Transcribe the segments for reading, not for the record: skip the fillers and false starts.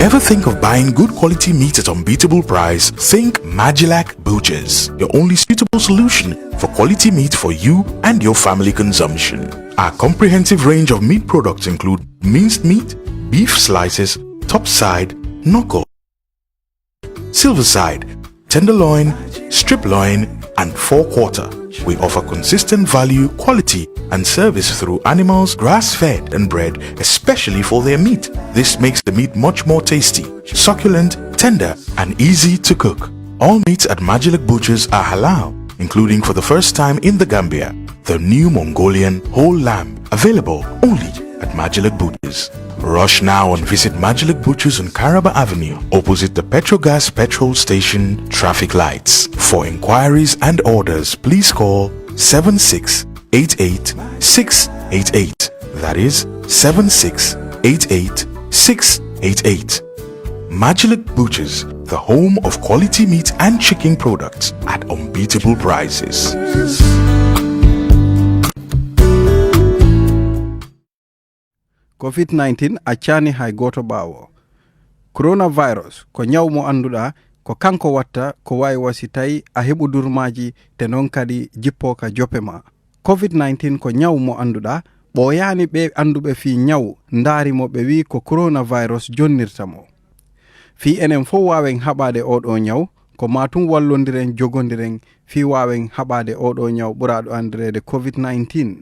Ever think of buying good quality meat at unbeatable price? Think Magilac Butchers, your only suitable solution for quality meat for you and your family consumption. Our comprehensive range of meat products include minced meat, beef slices, topside, knuckle, silver side, tenderloin, strip loin, and forequarter. We offer consistent value, quality, and service through animals grass-fed and bred, especially for their meat. This makes the meat much more tasty, succulent, tender, and easy to cook. All meats at Magilac Butchers are halal, including for the first time in the Gambia, the new Mongolian whole lamb, available only at Magilac Butchers. Rush now and visit Magilac Butchers on Caraba Avenue, opposite the Petrogas petrol station traffic lights. For inquiries and orders, please call 7688-688. That is 7688-688. Magilac Butchers, the home of quality meat and chicken products at unbeatable prices. COVID-19 achani hay goto bawo. Coronavirus ko nyaw mo anduda ko kanko watta ko wawi wasitay a hebu durmaji te non kadi jippo ka jopema. COVID-19 ko nyaw mo anduda boyani be andube fi nyaw ndari mo be wi ko coronavirus jonnirtamo. Fi enen fo wawen habade odo nyaw ko matum wallondiren jogondiren fi wawen habade odo nyaw burado andrede COVID-19.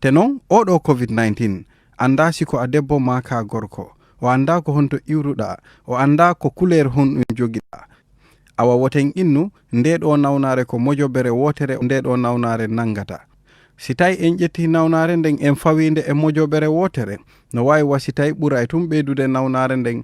Te non odo COVID-19 anda siko a debbo ma ka gorko, o anda ko honto iwruɗa, o anda ko couleur hon jogiɗa. Awa woten innu ndeɗo nawnare ko mojobere wotere ndeɗo nawnare nangata. Si tawi en ƴetti nawnare nden en fawinde e mojobere wotere, no wawi wasitay ɓuray tum ɓeydude nawnare nden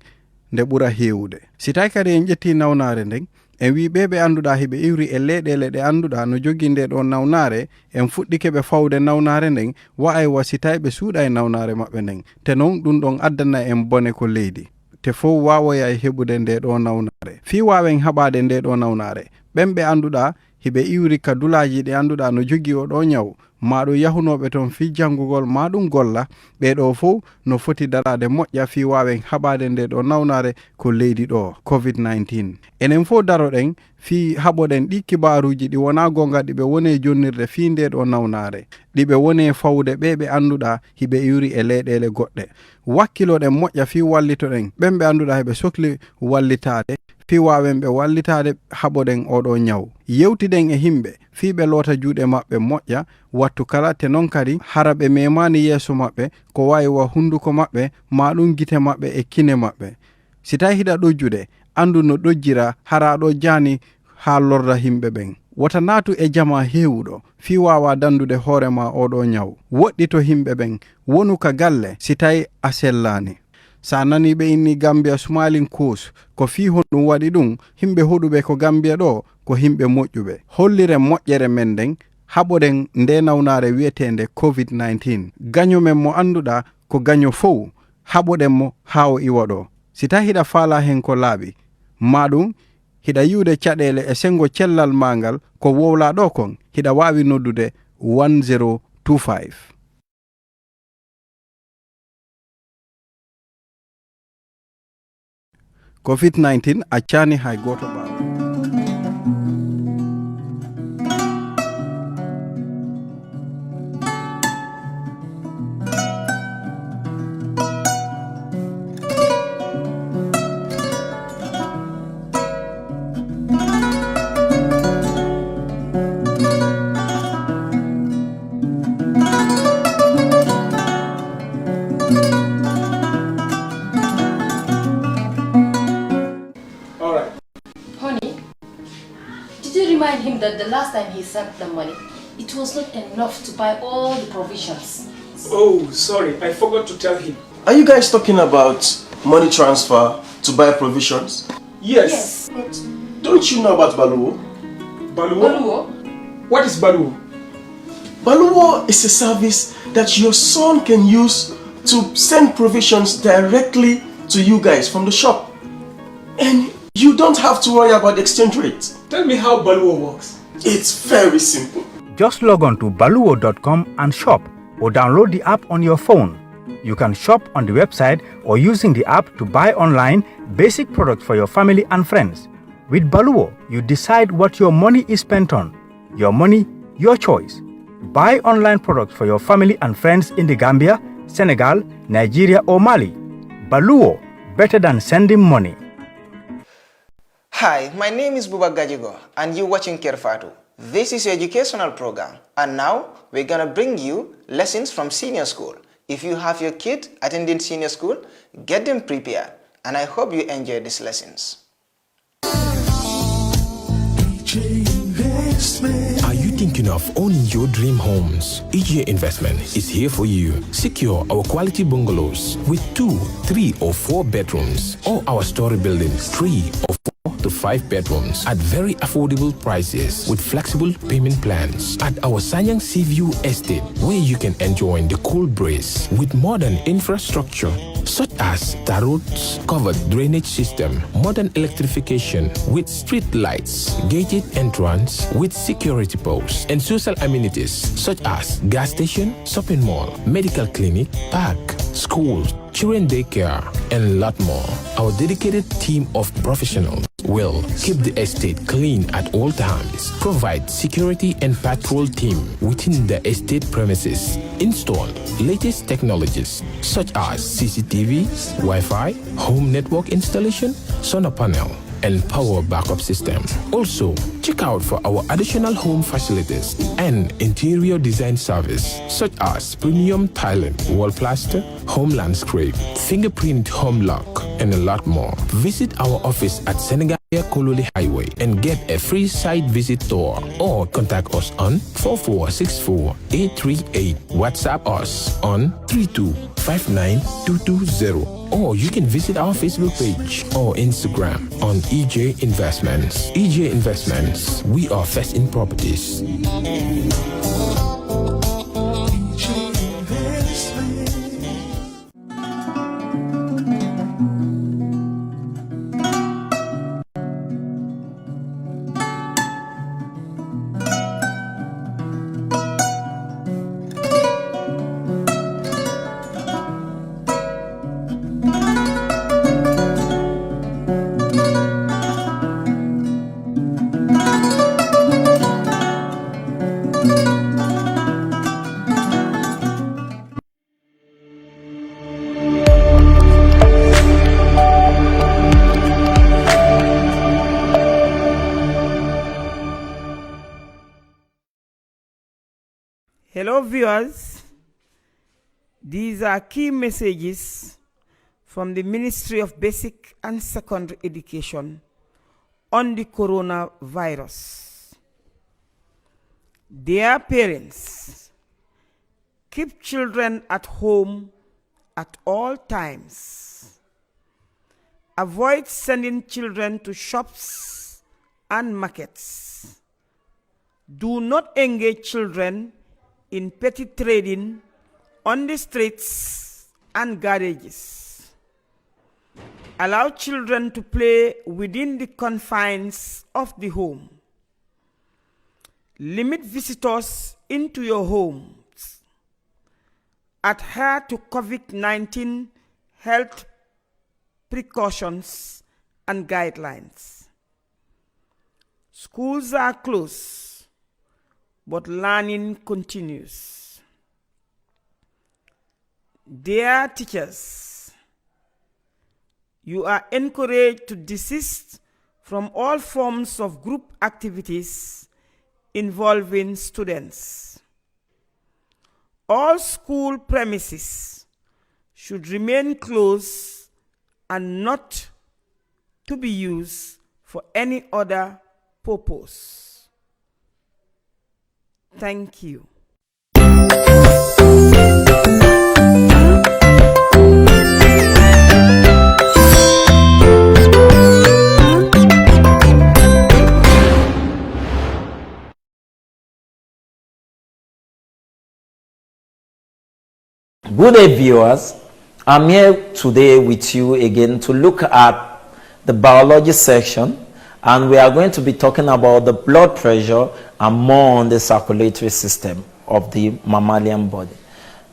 nde ɓura hewude. Si tawi kadi en ƴetti nawnare nden en wi ɓeɓe anduɗa hiɓe iwri e leyɗele ɗe anduɗa no jogui nde ɗo nawnare en fuɗɗike ɓe fawde nawnare nden wa'ay wasitay ɓe suuɗa e nawnare maɓɓe nden te non ɗum ɗon addana en bone ko leydi te fof wawoya e heɓude nde ɗo nawnare fi wawen haɓade nde ɗo nawnare ɓen ɓe anduɗa hiɓe iwri ka dulaji ɗe anduɗa no jogui o ɗo nyaw maɗum yahunoɓe toon fi janngugol maɗum golla ɓeɗo fof no foti darade moƴƴa fi wawen haɓade nde ɗo nawnare ko leydi ɗo COVID-19 enen fof daroɗen fi haɓoɗen ɗi kibaruji ɗi wona gonga ɗiɓe wone jonnirde fi nde ɗo nawnare ɗiɓe wone fawde ɓe anduɗa hiɓe iwri e leyɗele goɗɗe wakkiloɗen moƴƴa fi wallitoɗen ɓen ɓe anduɗa heɓe sohli wallitade fi wawen ɓe wallitade haɓoɗen oɗo nyaw yewtiden e himɓe fi ɓe loota juuɗe maɓɓe moƴƴa wattu kala te non kadi hara ɓe memani yeeso maɓɓe ko wawi wa hunduko maɓɓe maɗum gite maɓɓe e kine maɓɓe si tawi hiɗa ɗojjude andu no ɗojjira haraɗo jani ha lorda himɓe ɓen wota naatu e jama hewuɗo fi wawa dandude hoorema oɗo nyaw woɗɗi to himɓe ɓen wonu ka galle si tawi a sellani sa nani ɓe inni Gambia Smiling Coast ko fi hon ɗum waɗi ɗum himɓe hoɗuɓe ko Gambia ɗo ko himɓe moƴƴuɓe holliren moƴƴere men nden haɓoɗen nde nawnare wiyetende COVID-19 gaño men mo anduɗa ko gaño fow haɓoɗen mo ha o iwa ɗo si tawi hiɗa faala hen ko laaɓi maɗum hiɗa yiwde caɗele e sengo cellal mangal ko wowla ɗo kon hiɗa wawi noddude 1025. COVID-19 accani hay goto ɓawo him that the last time he sent the money, it was not enough to buy all the provisions. Oh, sorry, I forgot to tell him. Are you guys talking about money transfer to buy provisions? Yes. But don't you know about Baluwo? Baluwo? What is Baluwo? Baluwo is a service that your son can use to send provisions directly to you guys from the shop. And you don't have to worry about the exchange rate. Tell me how Baluwo works. It's very simple. Just log on to baluwo.com and shop or download the app on your phone. You can shop on the website or using the app to buy online basic products for your family and friends. With Baluwo, you decide what your money is spent on. Your money, your choice. Buy online products for your family and friends in the Gambia, Senegal, Nigeria or Mali. Baluwo, better than sending money. Hi, my name is Buba Gajigo and you're watching Kerr Fatou. This is your educational program and now we're gonna bring you lessons from senior school. If you have your kid attending senior school, get them prepared and I hope you enjoy these lessons. Are you thinking of owning your dream homes? EJ Investment is here for you. Secure our quality bungalows with 2, 3 or 4 bedrooms or our story buildings 3 or 4 to 5 bedrooms at very affordable prices with flexible payment plans at our Sanyang Seaview Estate, where you can enjoy the cool breeze with modern infrastructure such as tar roads, covered drainage system, modern electrification with street lights, gated entrance with security posts, and social amenities such as gas station, shopping mall, medical clinic, park, schools, children daycare, and a lot more. Our dedicated team of professionals will keep the estate clean at all times, provide security and patrol team within the estate premises, install latest technologies such as CCTV, Wi-Fi, home network installation, solar panel, and power backup system. Also, check out for our additional home facilities and interior design service such as premium tiling, wall plaster, home landscape, fingerprint home lock, and a lot more. Visit our office at Senegal Kololi Highway and get a free site visit tour or contact us on 4464838. WhatsApp us on 3259220. Or you can visit our Facebook page or Instagram on EJ Investments. EJ Investments, we are first in properties. Hello viewers, these are key messages from the Ministry of Basic and Secondary Education on the coronavirus. Dear parents, keep children at home at all times. Avoid sending children to shops and markets. Do not engage children in petty trading on the streets and garages. Allow children to play within the confines of the home. Limit visitors into your homes. Adhere to COVID-19 health precautions and guidelines. Schools are closed, but learning continues. Dear teachers, you are encouraged to desist from all forms of group activities involving students. All school premises should remain closed and not to be used for any other purpose. Thank you. Good day, viewers. I'm here today with you again to look at the biology section, and we are going to be talking about the blood pressure and more on the circulatory system of the mammalian body.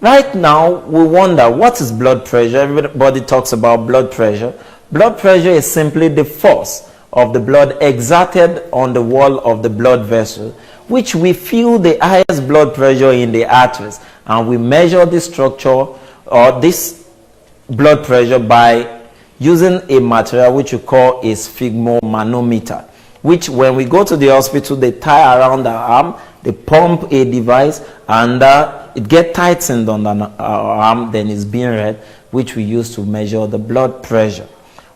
Right now, we wonder, what is blood pressure? Everybody talks about blood pressure. Blood pressure is simply the force of the blood exerted on the wall of the blood vessel, which we feel the highest blood pressure in the arteries, and we measure this structure or this blood pressure by using a material which we call a sphygmomanometer, which when we go to the hospital, they tie around the arm, they pump a device, and it gets tightened on the arm, then it's being read, which we use to measure the blood pressure.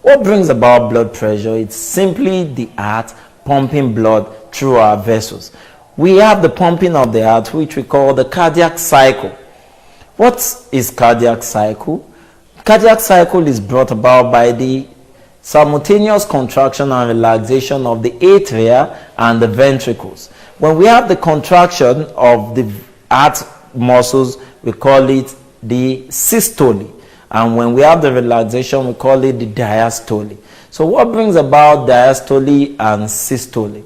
What brings about blood pressure? It's simply the heart pumping blood through our vessels. We have the pumping of the heart, which we call the cardiac cycle. What is cardiac cycle? Cardiac cycle is brought about by the simultaneous contraction and relaxation of the atria and the ventricles. When we have the contraction of the heart muscles, we call it the systole. And when we have the relaxation, we call it the diastole. So what brings about diastole and systole?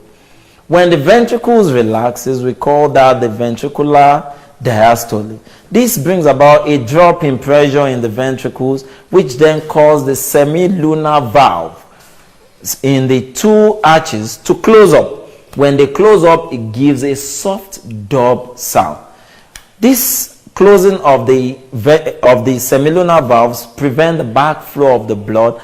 When the ventricles relaxes, we call that the ventricular diastole. This brings about a drop in pressure in the ventricles, which then causes the semilunar valve in the two arches to close up. When they close up, it gives a soft dub sound. This closing of the semilunar valves prevent the backflow of the blood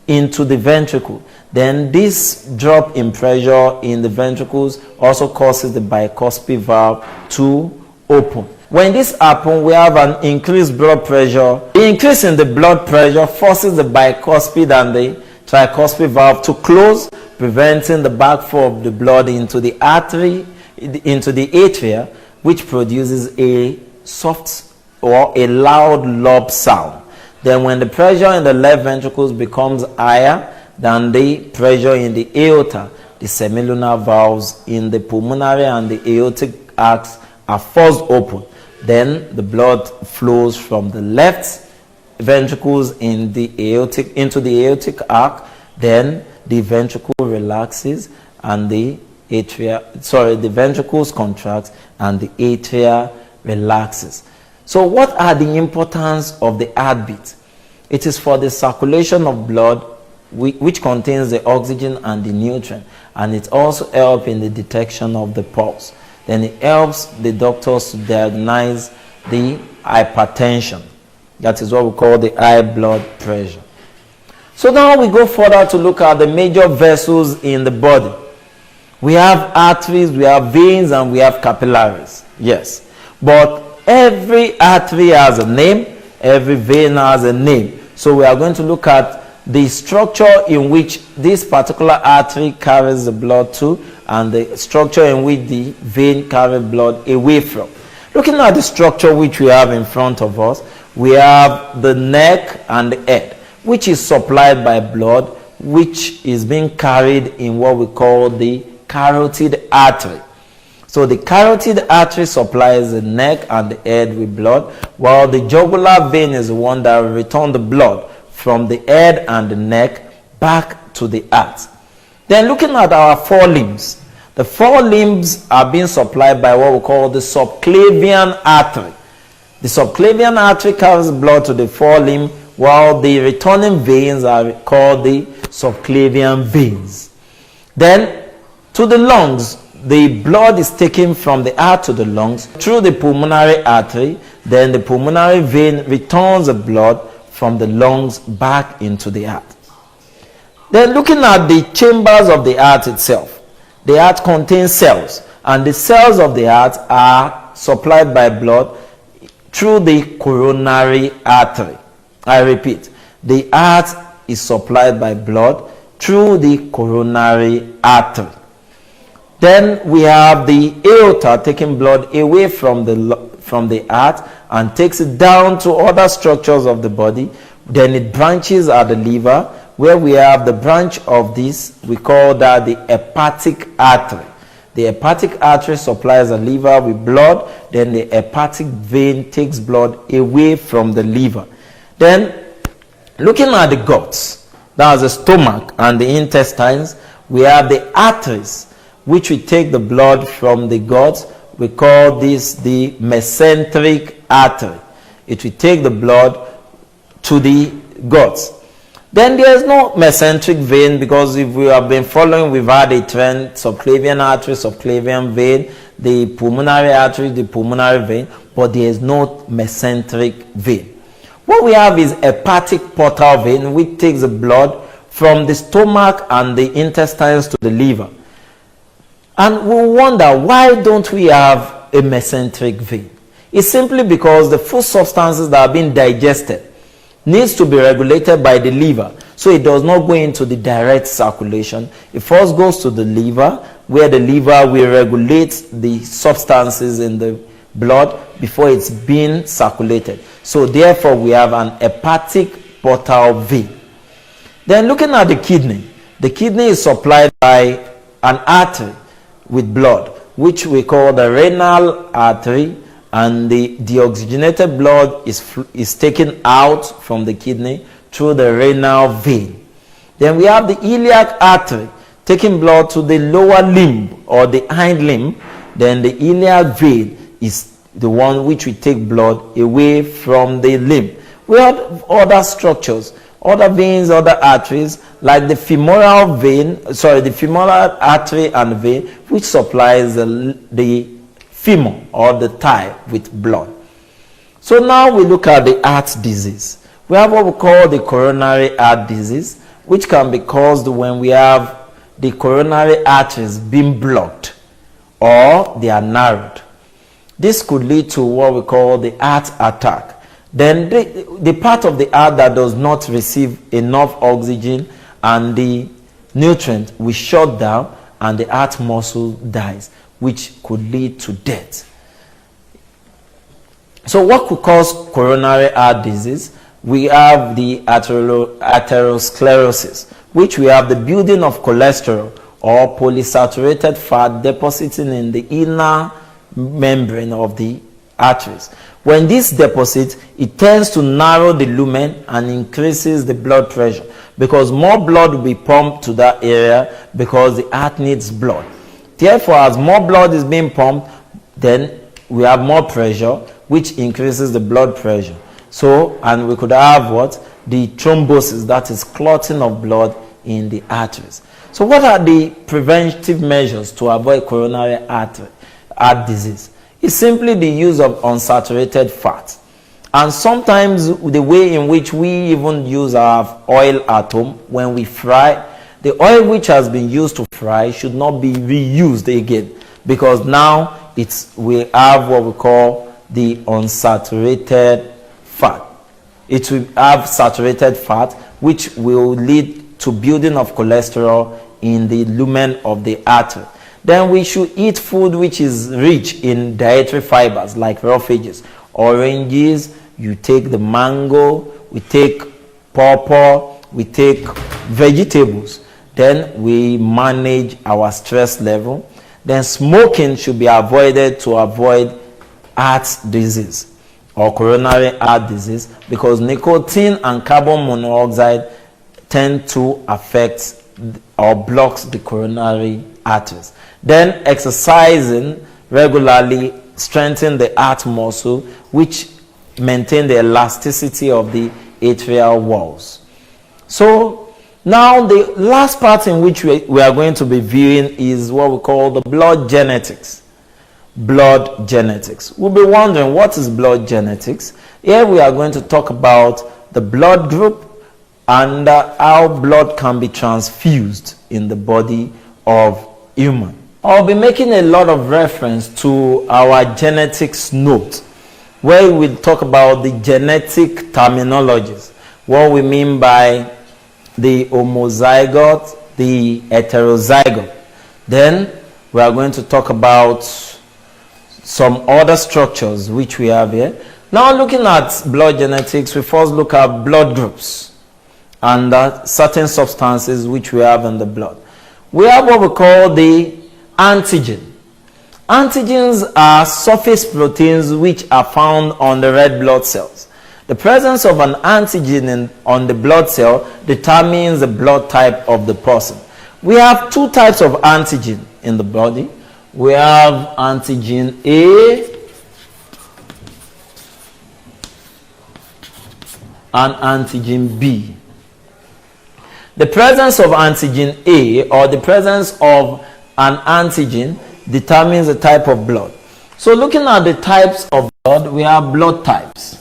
into the ventricle. Then this drop in pressure in the ventricles also causes the bicuspid valve to open. When this happens, we have an increased blood pressure. The increase in the blood pressure forces the bicuspid and the tricuspid valve to close, preventing the backflow of the blood into the artery, into the atria, which produces a soft or a loud lob sound. Then when the pressure in the left ventricles becomes higher than the pressure in the aorta, the semilunar valves in the pulmonary and the aortic arcs are forced open. Then the blood flows from the left ventricles in the aortic into the aortic arc. Then the ventricle relaxes and the ventricles contracts and the atria relaxes. So what are the importance of the heartbeat? It is for the circulation of blood, which contains the oxygen and the nutrient, and it also helps in the detection of the pulse. Then it helps the doctors to diagnose the hypertension. That is what we call the high blood pressure. So now we go further to look at the major vessels in the body. We have arteries, we have veins, and we have capillaries. Yes. But every artery has a name, every vein has a name. So we are going to look at the structure in which this particular artery carries the blood to, and the structure in which the vein carries blood away from. Looking at the structure which we have in front of us, we have the neck and the head, which is supplied by blood, which is being carried in what we call the carotid artery. So the carotid artery supplies the neck and the head with blood, while the jugular vein is the one that will return the blood from the head and the neck back to the heart. Then looking at our forelimbs, the forelimbs are being supplied by what we call the subclavian artery. The subclavian artery carries blood to the forelimb, while the returning veins are called the subclavian veins. Then to the lungs, the blood is taken from the heart to the lungs through the pulmonary artery. Then the pulmonary vein returns the blood from the lungs back into the heart. Then looking at the chambers of the heart itself, the heart contains cells, and the cells of the heart are supplied by blood through the coronary artery. I repeat, the heart is supplied by blood through the coronary artery. Then we have the aorta taking blood away from the heart and takes it down to other structures of the body. Then it branches at the liver, where we have the branch of this, we call that the hepatic artery. The hepatic artery supplies the liver with blood. Then the hepatic vein takes blood away from the liver. Then looking at the guts, that's the stomach and the intestines, we have the arteries, which we take the blood from the guts. We call this the mesenteric artery. It will take the blood to the guts. Then there is no mesenteric vein, because if we have been following, we've had a trend: subclavian artery, subclavian vein, the pulmonary artery, the pulmonary vein, but there is no mesenteric vein. What we have is hepatic portal vein, which takes the blood from the stomach and the intestines to the liver. And we wonder, why don't we have a mesenteric vein? It's simply because the food substances that are being digested needs to be regulated by the liver, so it does not go into the direct circulation. It first goes to the liver, where the liver will regulate the substances in the blood before it's being circulated. So therefore we have an hepatic portal vein. Then looking at the kidney is supplied by an artery with blood, which we call the renal artery, and the deoxygenated blood is taken out from the kidney through the renal vein. Then we have the iliac artery taking blood to the lower limb or the hind limb. Then the iliac vein is the one which will take blood away from the limb. We have other structures, other veins, other arteries, like the femoral artery and vein, which supplies the femur or the thigh with blood. So now we look at the heart disease. We have what we call the coronary heart disease, which can be caused when we have the coronary arteries being blocked or they are narrowed. This could lead to what we call the heart attack. Then the part of the heart that does not receive enough oxygen and the nutrient will shut down, and the heart muscle dies, which could lead to death. So what could cause coronary heart disease? We have the atherosclerosis, which we have the building of cholesterol or polysaturated fat depositing in the inner membrane of the arteries. When this deposits, it tends to narrow the lumen and increases the blood pressure, because more blood will be pumped to that area because the heart needs blood. Therefore, as more blood is being pumped, then we have more pressure, which increases the blood pressure. So, and we could have what? The thrombosis, that is clotting of blood in the arteries. So what are the preventive measures to avoid coronary heart disease? It's simply the use of unsaturated fat. And sometimes the way in which we even use our oil at home when we fry, the oil which has been used to fry should not be reused again, because now we have what we call the unsaturated fat. It will have saturated fat, which will lead to building of cholesterol in the lumen of the artery. Then we should eat food which is rich in dietary fibers, like roughages, oranges. You take the mango, we take pawpaw, we take vegetables. Then we manage our stress level. Then smoking should be avoided to avoid heart disease or coronary heart disease, because nicotine and carbon monoxide tend to affect or blocks the coronary arteries. Then exercising regularly strengthens the heart muscle, which maintain the elasticity of the atrial walls. So now the last part in which we are going to be viewing is what we call the blood genetics. Blood genetics. We'll be wondering, what is blood genetics? Here we are going to talk about the blood group and how blood can be transfused in the body of human. I'll be making a lot of reference to our genetics note, where we will talk about the genetic terminologies, what we mean by the homozygote, the heterozygote. Then we are going to talk about some other structures which we have here. Now, looking at blood genetics, we first look at blood groups and certain substances which we have in the blood. We have what we call the antigen. Antigens are surface proteins which are found on the red blood cells. The presence of an antigen on the blood cell determines the blood type of the person. We have two types of antigen in the body. We have antigen A and antigen B. The presence of antigen A or the presence of an antigen determines the type of blood. So looking at the types of blood, we have blood types.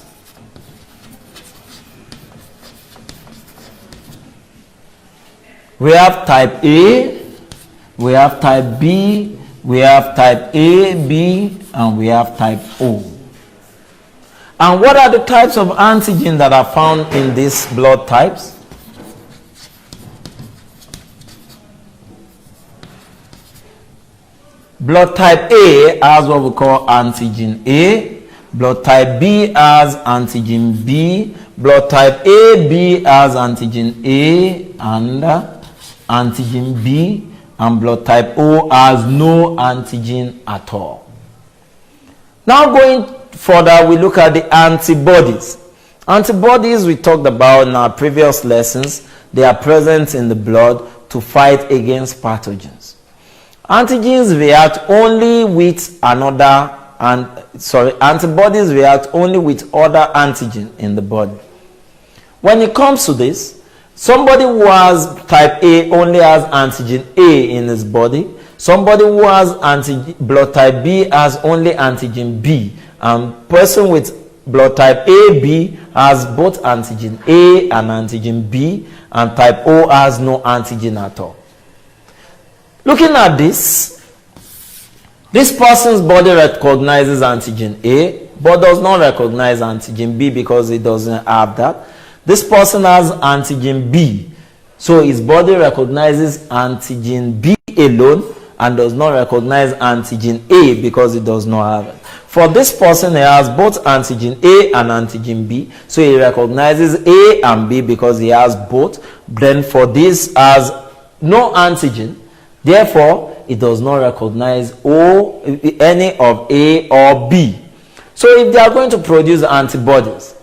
We have type A, we have type B, we have type A, B, and we have type O. And what are the types of antigen that are found in these blood types? Blood type A has what we call antigen A. Blood type B has antigen B. Blood type AB has antigen A and antigen B. And blood type O has no antigen at all. Now going further, we look at the antibodies. Antibodies we talked about in our previous lessons. They are present in the blood to fight against pathogens. Antigens react only with antibodies react only with other antigen in the body. When it comes to this, somebody who has type A only has antigen A in his body. Somebody who has blood type B has only antigen B. And person with blood type AB has both antigen A and antigen B. And type O has no antigen at all. Looking at this person's body recognizes antigen A, but does not recognize antigen B because it doesn't have that. This person has antigen B, so his body recognizes antigen B alone and does not recognize antigen A because it does not have it. For this person, he has both antigen A and antigen B, so he recognizes A and B because he has both. Then for this has no antigen, therefore it does not recognize any of A or B. So if they are going to produce antibodies,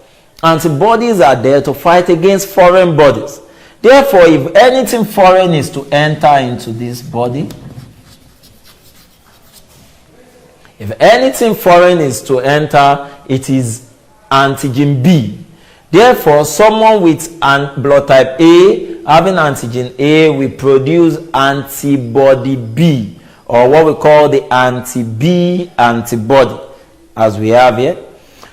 antibodies are there to fight against foreign bodies. Therefore, if anything foreign is to enter into this body, if anything foreign is to enter, it is antigen B. Therefore, someone with blood type A having antigen A will produce antibody B, or what we call the anti-B antibody, as we have here.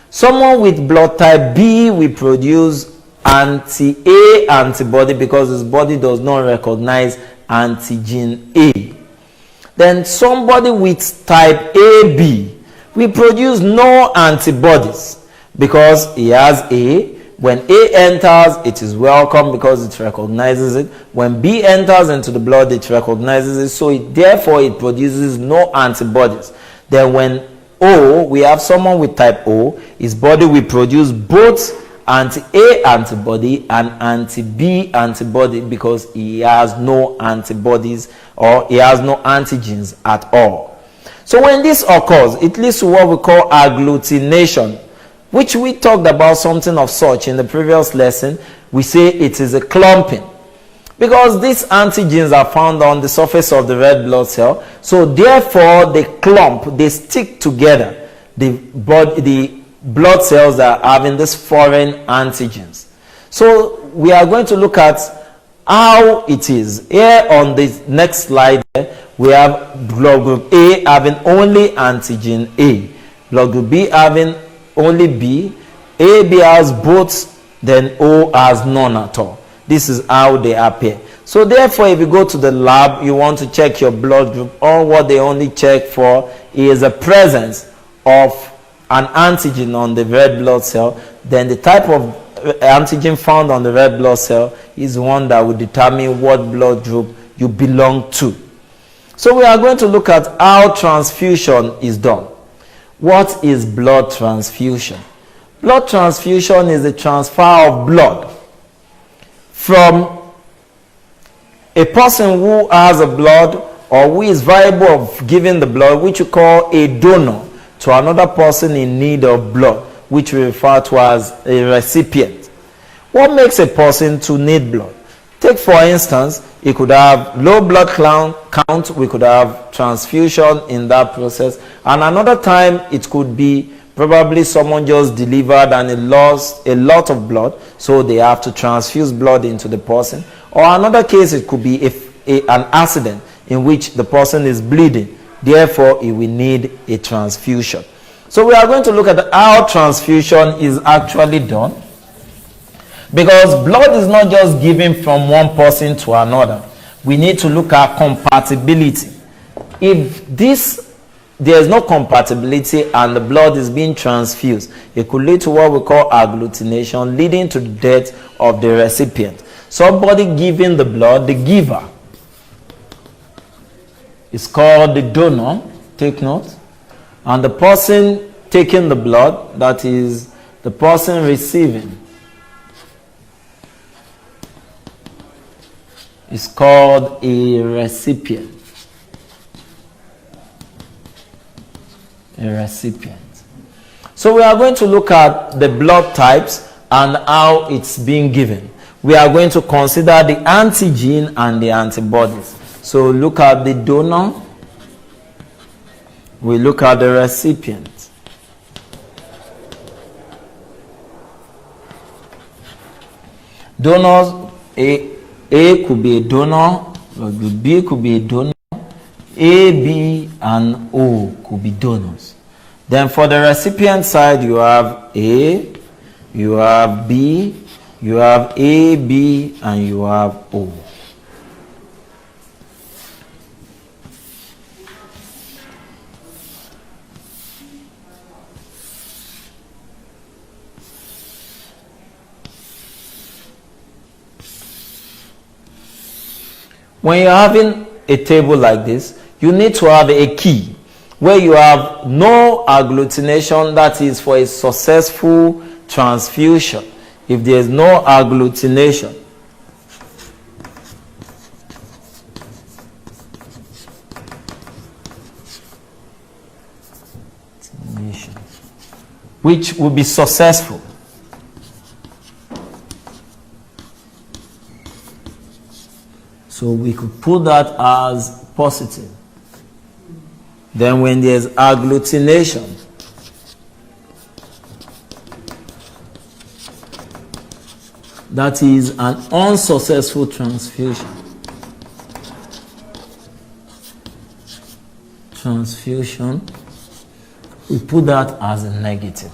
Someone with blood type B will produce anti-A antibody because his body does not recognize antigen A. Then somebody with type AB will produce no antibodies because he has A. When A enters, it is welcome because it recognizes it. When B enters into the blood, it recognizes it. So therefore, it produces no antibodies. Then when O, we have someone with type O, his body will produce both anti-A antibody and anti-B antibody because he has no antibodies or he has no antigens at all. So when this occurs, it leads to what we call agglutination, which we talked about something of such in the previous lesson. We say it is a clumping because these antigens are found on the surface of the red blood cell. So therefore, they clump, they stick together, the blood cells that are having these foreign antigens. So we are going to look at how it is. Here on the next slide, we have blood group A having only antigen A, blood group B having only B, AB has both, then O has none at all. This is how they appear. So therefore, if you go to the lab, you want to check your blood group, or what they only check for is the presence of an antigen on the red blood cell. Then the type of antigen found on the red blood cell is one that will determine what blood group you belong to. So we are going to look at how transfusion is done. What is blood transfusion? Blood transfusion is the transfer of blood from a person who has a blood or who is viable of giving the blood, which you call a donor, to another person in need of blood, which we refer to as a recipient. What makes a person to need blood? Take for instance, he could have low blood count, we could have transfusion in that process, and another time it could be Probably someone just delivered and it lost a lot of blood, so they have to transfuse blood into the person. Or another case, it could be an accident in which the person is bleeding. Therefore, it will need a transfusion. So we are going to look at how transfusion is actually done. Because blood is not just given from one person to another. We need to look at compatibility. If there is no compatibility and the blood is being transfused, it could lead to what we call agglutination, leading to the death of the recipient. Somebody giving the blood, the giver, is called the donor, take note. And the person taking the blood, that is the person receiving, is called a recipient. A recipient. So we are going to look at the blood types and how it's being given. We are going to consider the antigen and the antibodies. So look at the donor. We look at the recipient. Donors, A could be a donor, B could be a donor, A, B, and O could be donors. Then for the recipient side, you have A, you have B, you have A, B, and you have O. When you're having a table like this, you need to have a key where you have no agglutination, that is for a successful transfusion. If there is no agglutination, which will be successful. So we could put that as positive. Then when there's agglutination, that is an unsuccessful transfusion. We put that as a negative.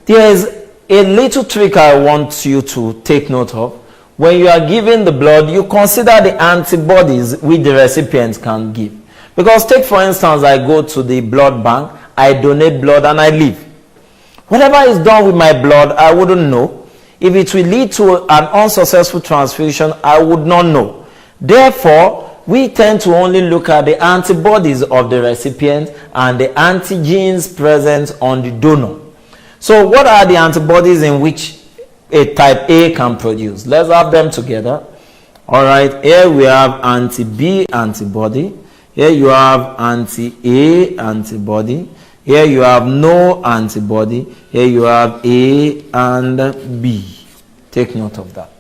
There is a little trick I want you to take note of. When you are giving the blood, you consider the antibodies which the recipient can give. Because take for instance, I go to the blood bank, I donate blood and I leave. Whatever is done with my blood, I wouldn't know. If it will lead to an unsuccessful transfusion, I would not know. Therefore, we tend to only look at the antibodies of the recipient and the antigens present on the donor. So what are the antibodies in which a type A can produce? Let's have them together. All right, here we have anti-B antibody. Here you have anti-A antibody. Here you have no antibody. Here you have A and B. Take note of that.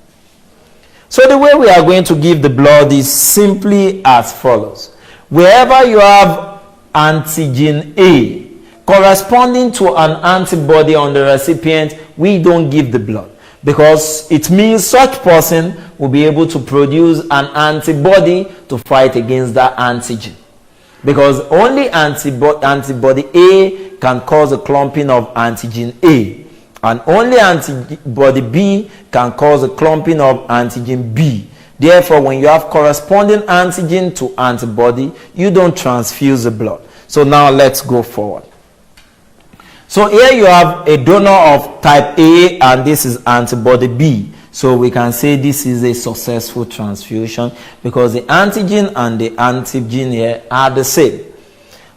So the way we are going to give the blood is simply as follows. Wherever you have antigen A corresponding to an antibody on the recipient, we don't give the blood, because it means such person will be able to produce an antibody to fight against that antigen. Because only antibody A can cause a clumping of antigen A, and only antibody B can cause a clumping of antigen B. Therefore, when you have corresponding antigen to antibody, you don't transfuse the blood. So now let's go forward. So here you have a donor of type A and this is antibody B. So we can say this is a successful transfusion because the antigen and the antigen here are the same.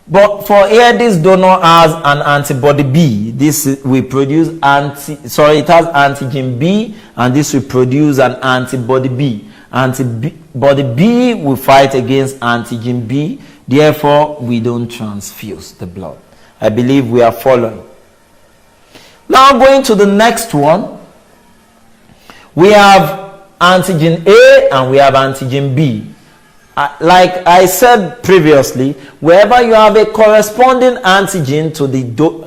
But for here, this donor has an antibody B. This will produce it has antigen B, and this will produce an antibody B. Antibody B will fight against antigen B. Therefore, we don't transfuse the blood. I believe we are following. Now going to the next one. We have antigen A and we have antigen B. like I said previously, wherever you have a corresponding antigen to the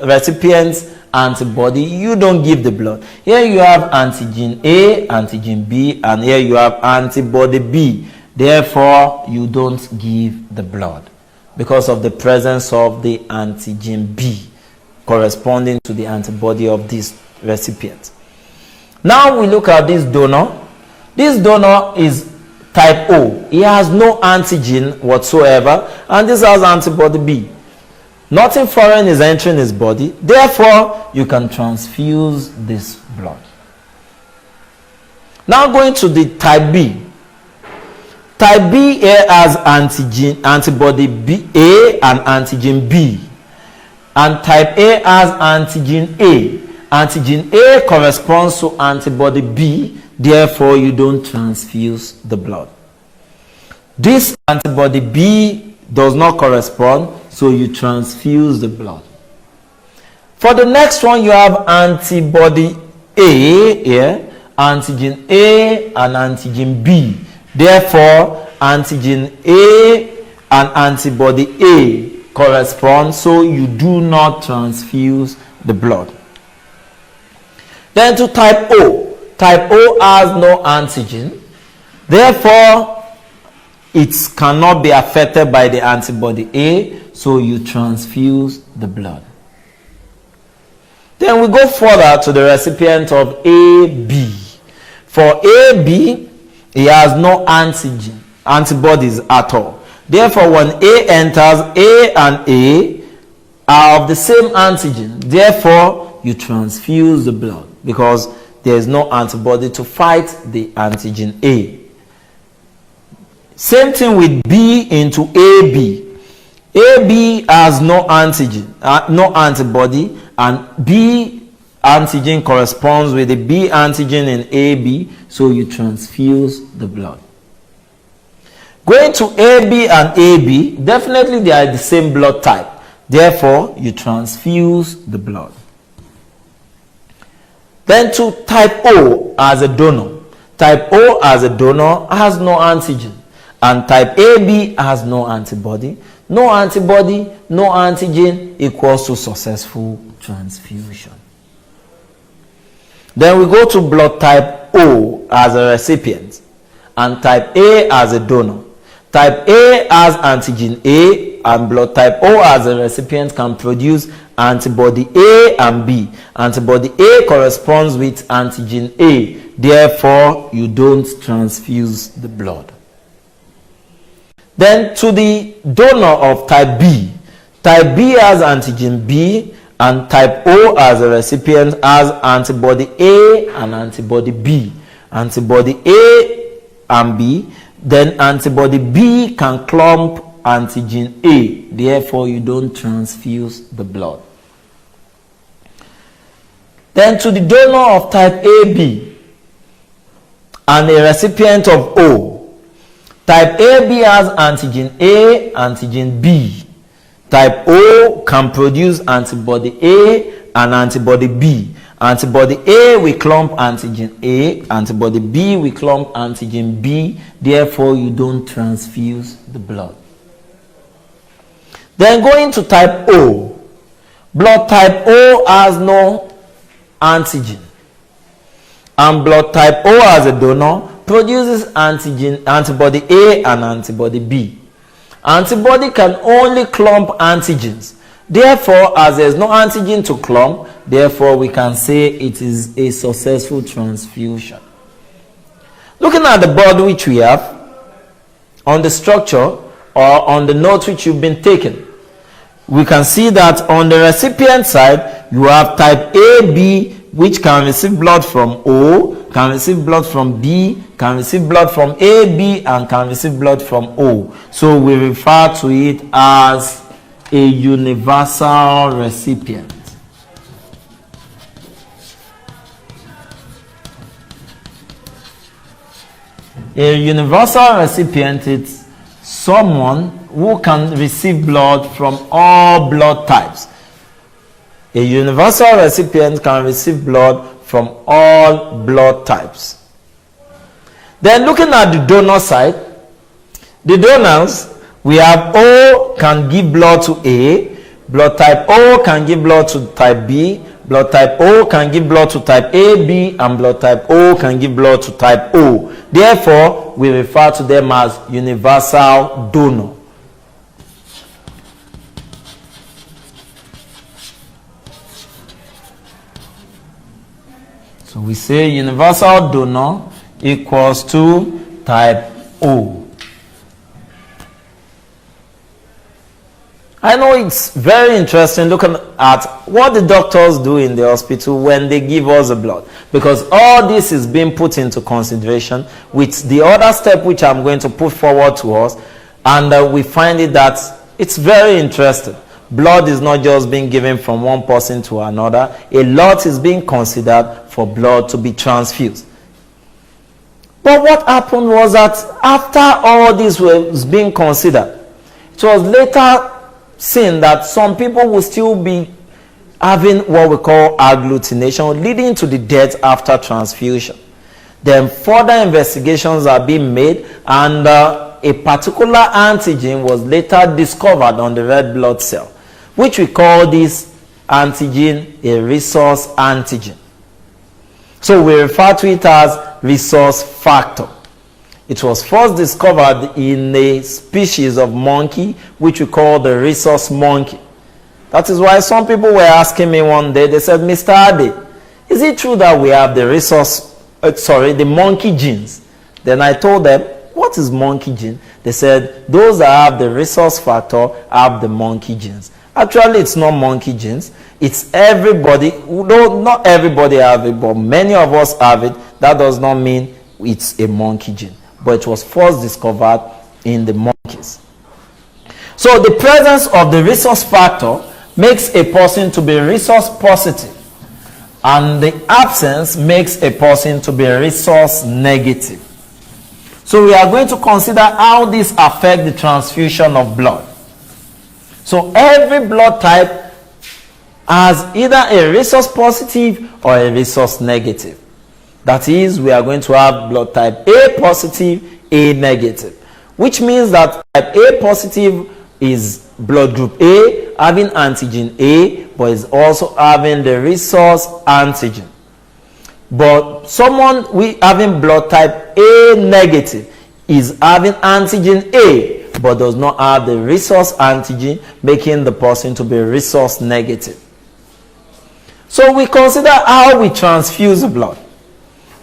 recipient's antibody, you don't give the blood. Here you have antigen A, antigen B, and here you have antibody B. Therefore, you don't give the blood because of the presence of the antigen B corresponding to the antibody of this recipient. Now we look at this donor. This donor is type O. He has no antigen whatsoever, and this has antibody B. Nothing foreign is entering his body. Therefore, you can transfuse this blood. Now going to the type B. Type B here has antibody B A and antigen B. And type A has antigen A. Antigen A corresponds to antibody B. Therefore, you don't transfuse the blood. This antibody B does not correspond, so you transfuse the blood. For the next one, you have antibody A here, antigen A and antigen B. Therefore, antigen A and antibody A correspond, so you do not transfuse the blood. Then to type O. Type O has no antigen. Therefore, it cannot be affected by the antibody A, so you transfuse the blood. Then we go further to the recipient of AB. For AB, he has no antibodies at all. Therefore, when A enters, A and A are of the same antigen. Therefore, you transfuse the blood because there is no antibody to fight the antigen A. Same thing with B into AB. AB has no antigen, no antibody, and B antigen corresponds with the B antigen in AB, so you transfuse the blood. Going to AB and AB, definitely they are the same blood type. Therefore, you transfuse the blood. Then to type O as a donor. Type O as a donor has no antigen. And type AB has no antibody. No antibody, no antigen equals to successful transfusion. Then we go to blood type O as a recipient and type A as a donor. Type A has antigen A and blood type O as a recipient can produce antibody A and B. Antibody A corresponds with antigen A. Therefore, you don't transfuse the blood. Then to the donor of type B. Type B has antigen B and type O as a recipient has antibody A and antibody B. Antibody A and B, then antibody B can clump antigen A. Therefore, you don't transfuse the blood. Then to the donor of type AB and a recipient of O. Type AB has antigen A, antigen B. Type O can produce antibody A and antibody B. Antibody A will clump antigen A, antibody B will clump antigen B. Therefore, you don't transfuse the blood. Then going to type O. Blood type O has no antigen. And blood type O as a donor produces antibody A and antibody B. Antibody can only clump antigens. Therefore, as there is no antigen to clump, therefore we can say it is a successful transfusion. Looking at the board which we have, on the structure or on the note which you've been taking, we can see that on the recipient side, you have type AB, which can receive blood from O, can receive blood from B, can receive blood from AB, and can receive blood from O. So we refer to it as a universal recipient. A universal recipient is someone who can receive blood from all blood types. A universal recipient can receive blood from all blood types. Then looking at the donor side, The donors, we have O can give blood to A, blood type O can give blood to type B, blood type O can give blood to type AB, and blood type O can give blood to type O. Therefore, we refer to them as universal donor. So we say universal donor equals to type O. I know it's very interesting looking at what the doctors do in the hospital when they give us the blood, because all this is being put into consideration with the other step which I'm going to put forward to us, and we find it that it's very interesting. Blood is not just being given from one person to another. A lot is being considered for blood to be transfused. But what happened was that after all this was being considered, it was later seen that some people will still be having what we call agglutination, leading to the death after transfusion. Then further investigations are being made, and a particular antigen was later discovered on the red blood cell, which we call this antigen a resource antigen. So we refer to it as resource factor. It was first discovered in a species of monkey which we call the rhesus monkey. That is why some people were asking me one day, they said, Mr. Ade, is it true that we have the monkey genes? Then I told them, what is monkey gene? They said, those that have the resource factor have the monkey genes. Actually, it's not monkey genes. It's everybody. No, not everybody have it, but many of us have it. That does not mean it's a monkey gene. But it was first discovered in the monkeys. So the presence of the resource factor makes a person to be resource positive, and the absence makes a person to be resource negative. So we are going to consider how this affects the transfusion of blood. So every blood type has either a resource positive or a resource negative. That is, we are going to have blood type A positive, A negative, which means that type A positive is blood group A having antigen A, but is also having the resource antigen. But someone having blood type A negative is having antigen A, but does not have the resource antigen, making the person to be resource negative. So we consider how we transfuse blood.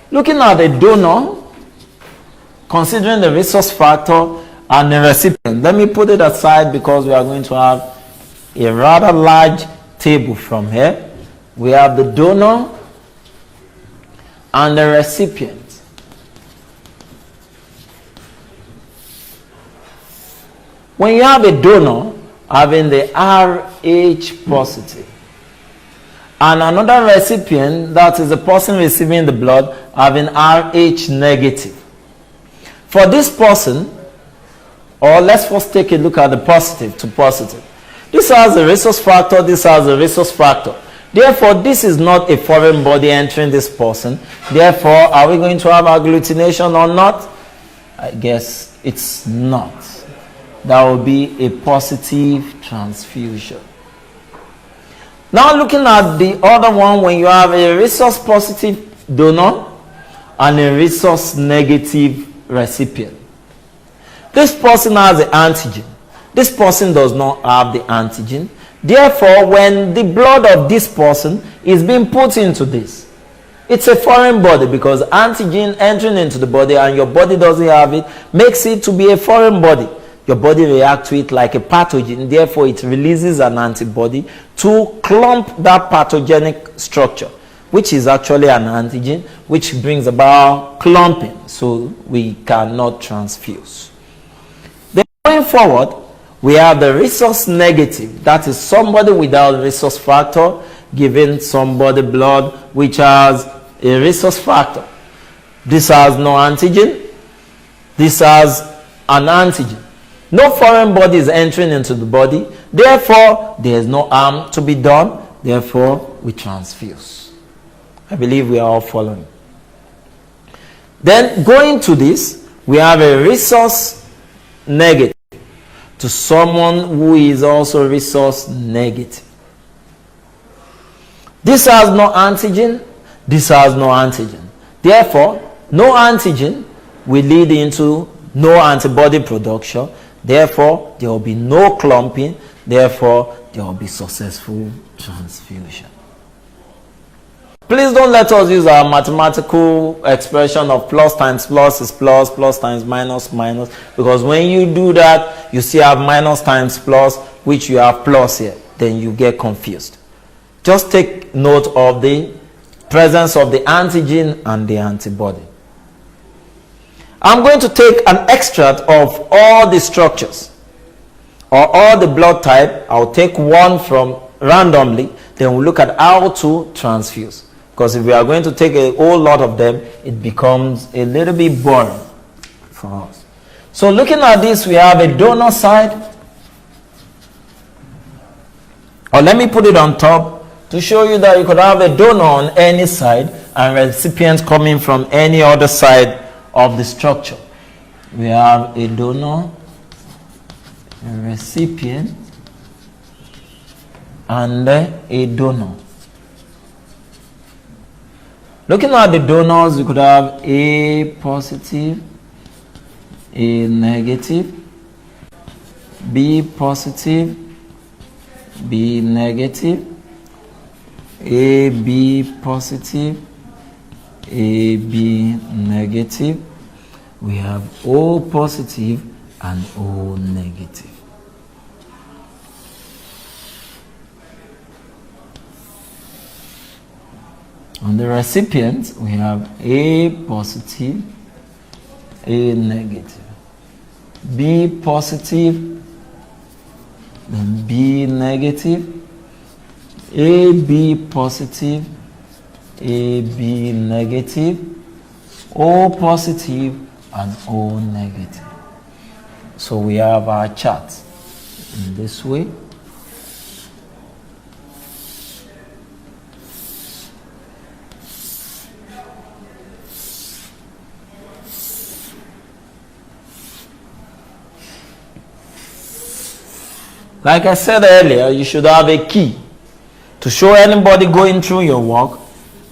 Looking at the donor, considering the resource factor and the recipient. Let me put it aside because we are going to have a rather large table from here. We have the donor and the recipient. When you have a donor having the Rh positive, and another recipient, that is the person receiving the blood, having Rh negative. For this person, or let's first take a look at the positive to positive. This has a resource factor, this has a resource factor. Therefore, this is not a foreign body entering this person. Therefore, are we going to have agglutination or not? I guess it's not. That will be a positive transfusion. Now looking at the other one, when you have a resource positive donor and a resource negative recipient. This person has the antigen. This person does not have the antigen. Therefore, when the blood of this person is being put into this, it's a foreign body, because antigen entering into the body and your body doesn't have it makes it to be a foreign body. Your body reacts to it like a pathogen. Therefore, it releases an antibody to clump that pathogenic structure, which is actually an antigen, which brings about clumping, so we cannot transfuse. Then going forward, we have the resource negative. That is somebody without resource factor giving somebody blood which has a resource factor. This has no antigen. This has an antigen. No foreign body is entering into the body. Therefore, there is no harm to be done. Therefore, we transfuse. I believe we are all following. Then, going to this, we have a resource negative to someone who is also resource negative. This has no antigen, this has no antigen. Therefore, no antigen will lead into no antibody production. Therefore, there will be no clumping. Therefore, there will be successful transfusion. Please don't let us use our mathematical expression of plus times plus is plus, plus times minus minus, because when you do that, you still have minus times plus, which you have plus here. Then you get confused. Just take note of the presence of the antigen and the antibody. I'm going to take an extract of all the structures or all the blood type. I'll take one from randomly, then we'll look at how to transfuse. Because if we are going to take a whole lot of them, it becomes a little bit boring for us. So looking at this, we have a donor side. Or let me put it on top to show you that you could have a donor on any side and recipients coming from any other side of the structure. We have a donor, a recipient, and a donor. Looking at the donors, you could have A positive, A negative, B positive, B negative, AB positive, AB negative. We have O positive and O negative. On the recipient, we have A positive, A negative, B positive, then B negative, AB positive, AB negative, O positive, and O negative. So we have our chart in this way. Like I said earlier, you should have a key to show anybody going through your work.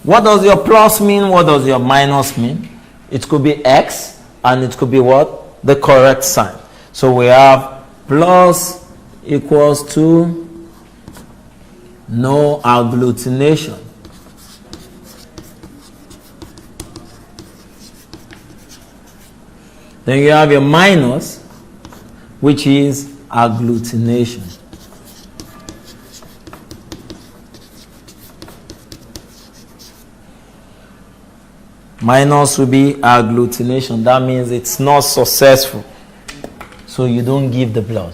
What does your plus mean? What does your minus mean? It could be X and it could be what? The correct sign. So we have plus equals to no agglutination. Then you have your minus, which is agglutination. Minus will be agglutination. That means it's not successful. So you don't give the blood.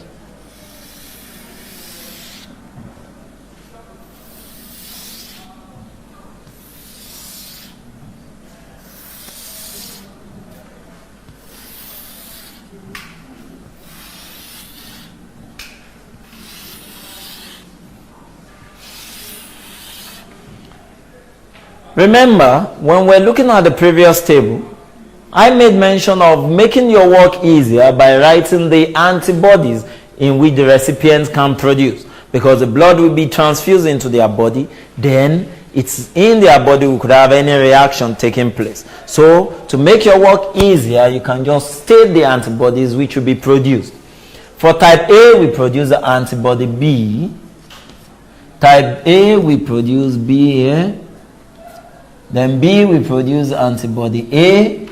Remember, when we're looking at the previous table, I made mention of making your work easier by writing the antibodies in which the recipients can produce. Because the blood will be transfused into their body, then it's in their body we could have any reaction taking place. So, to make your work easier, you can just state the antibodies which will be produced. For type A, we produce the antibody B. Type A, we produce B here. Then B, we produce antibody A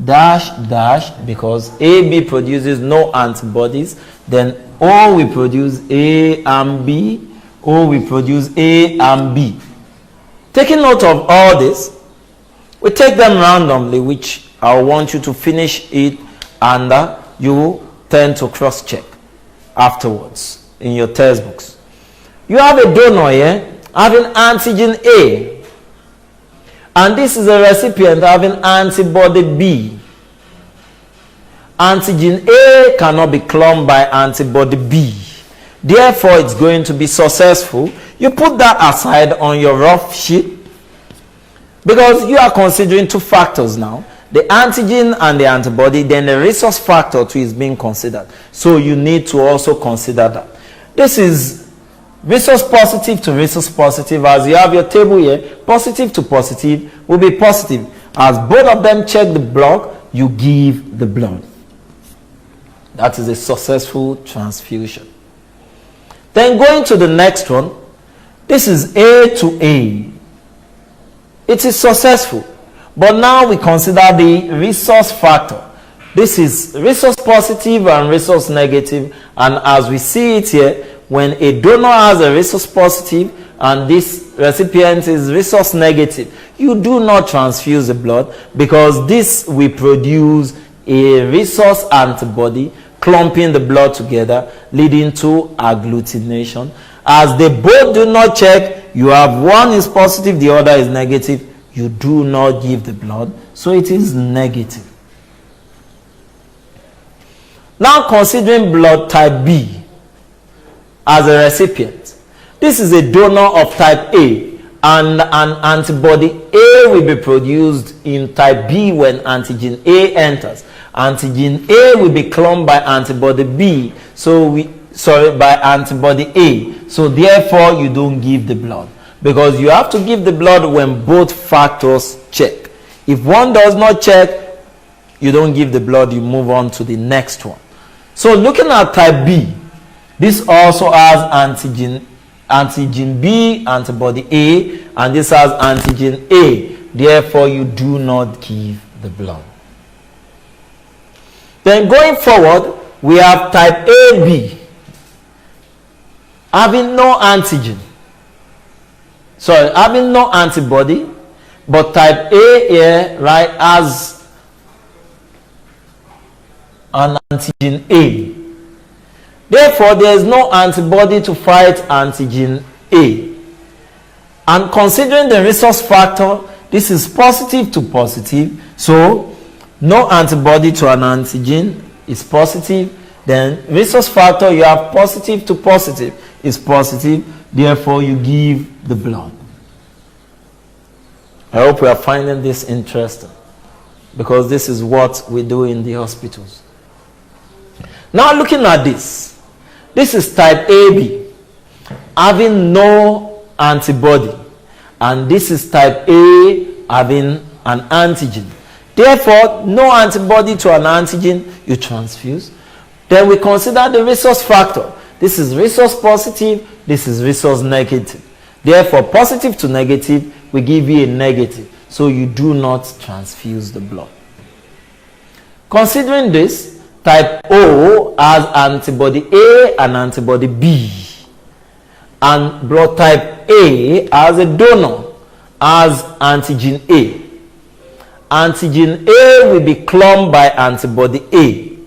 dash dash, because AB produces no antibodies. Then O, we produce A and B. O, we produce A and B. Taking note of all this, we take them randomly, which I want you to finish it, and you tend to cross-check afterwards in your textbooks. You have a donor here having antigen A, and this is a recipient having antibody B. Antigen A cannot be clumped by antibody B, therefore it's going to be successful. You put that aside on your rough sheet, because you are considering two factors now. the antigen and the antibody, then the resource factor too is being considered. So you need to also consider that. This is resource positive to resource positive. As you have your table here, positive to positive will be positive. As both of them check the block, you give the blood. That is a successful transfusion. Then going to the next one, this is A to A. It is successful. But now we consider the resource factor. This is resource positive and resource negative. And as we see it here, when a donor has a resource positive and this recipient is resource negative, you do not transfuse the blood, because this will produce a resource antibody clumping the blood together, leading to agglutination. As they both do not check, you have one is positive, the other is negative, you do not give the blood, so it is negative. Now considering blood type B as a recipient. This is a donor of type A, and an antibody A will be produced in type B when antigen A enters. Antigen A will be clumped by antibody B, by antibody A. So therefore you don't give the blood, because you have to give the blood when both factors check. If one does not check, you don't give the blood, you move on to the next one. So looking at type B, this also has antigen B, antibody A, and this has antigen A. Therefore you do not give the blood. Then going forward, we have type AB, having no antigen. Having no antibody, but type A here, right, has an antigen A. Therefore, there is no antibody to fight antigen A. And considering the resource factor, this is positive to positive. So, no antibody to an antigen is positive. Then, resource factor, you have positive to positive is positive. Therefore, you give the blood. I hope we are finding this interesting, because this is what we do in the hospitals. Now, looking at this. This is type AB, having no antibody, and this is type A, having an antigen. Therefore, no antibody to an antigen, you transfuse. Then we consider the resource factor. This is resource positive, this is resource negative. Therefore, positive to negative, we give you a negative, so you do not transfuse the blood. Considering this, type O has antibody A and antibody B. And blood type A as a donor has antigen A. Antigen A will be clumped by antibody A.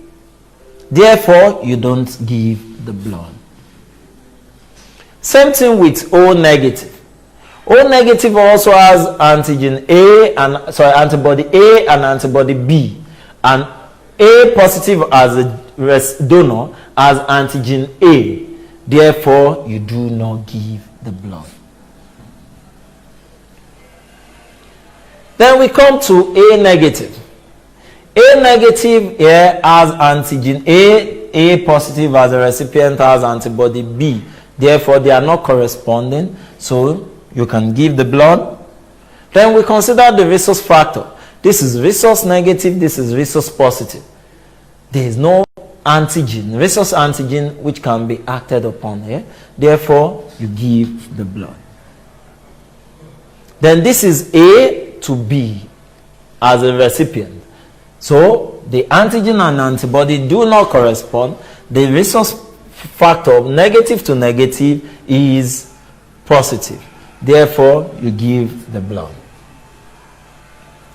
Therefore, you don't give the blood. Same thing with O negative. O negative also has antigen A and antibody A and antibody B. And A positive as a donor has antigen A. Therefore, you do not give the blood. Then we come to A negative. A negative here has antigen A positive as a recipient has antibody B. Therefore, they are not corresponding, so you can give the blood. Then we consider the resource factor. This is resource negative, this is resource positive. There is no antigen, resource antigen, which can be acted upon here. Therefore, you give the blood. Then this is A to B as a recipient. So, the antigen and antibody do not correspond. The resource factor of negative to negative is positive. Therefore, you give the blood.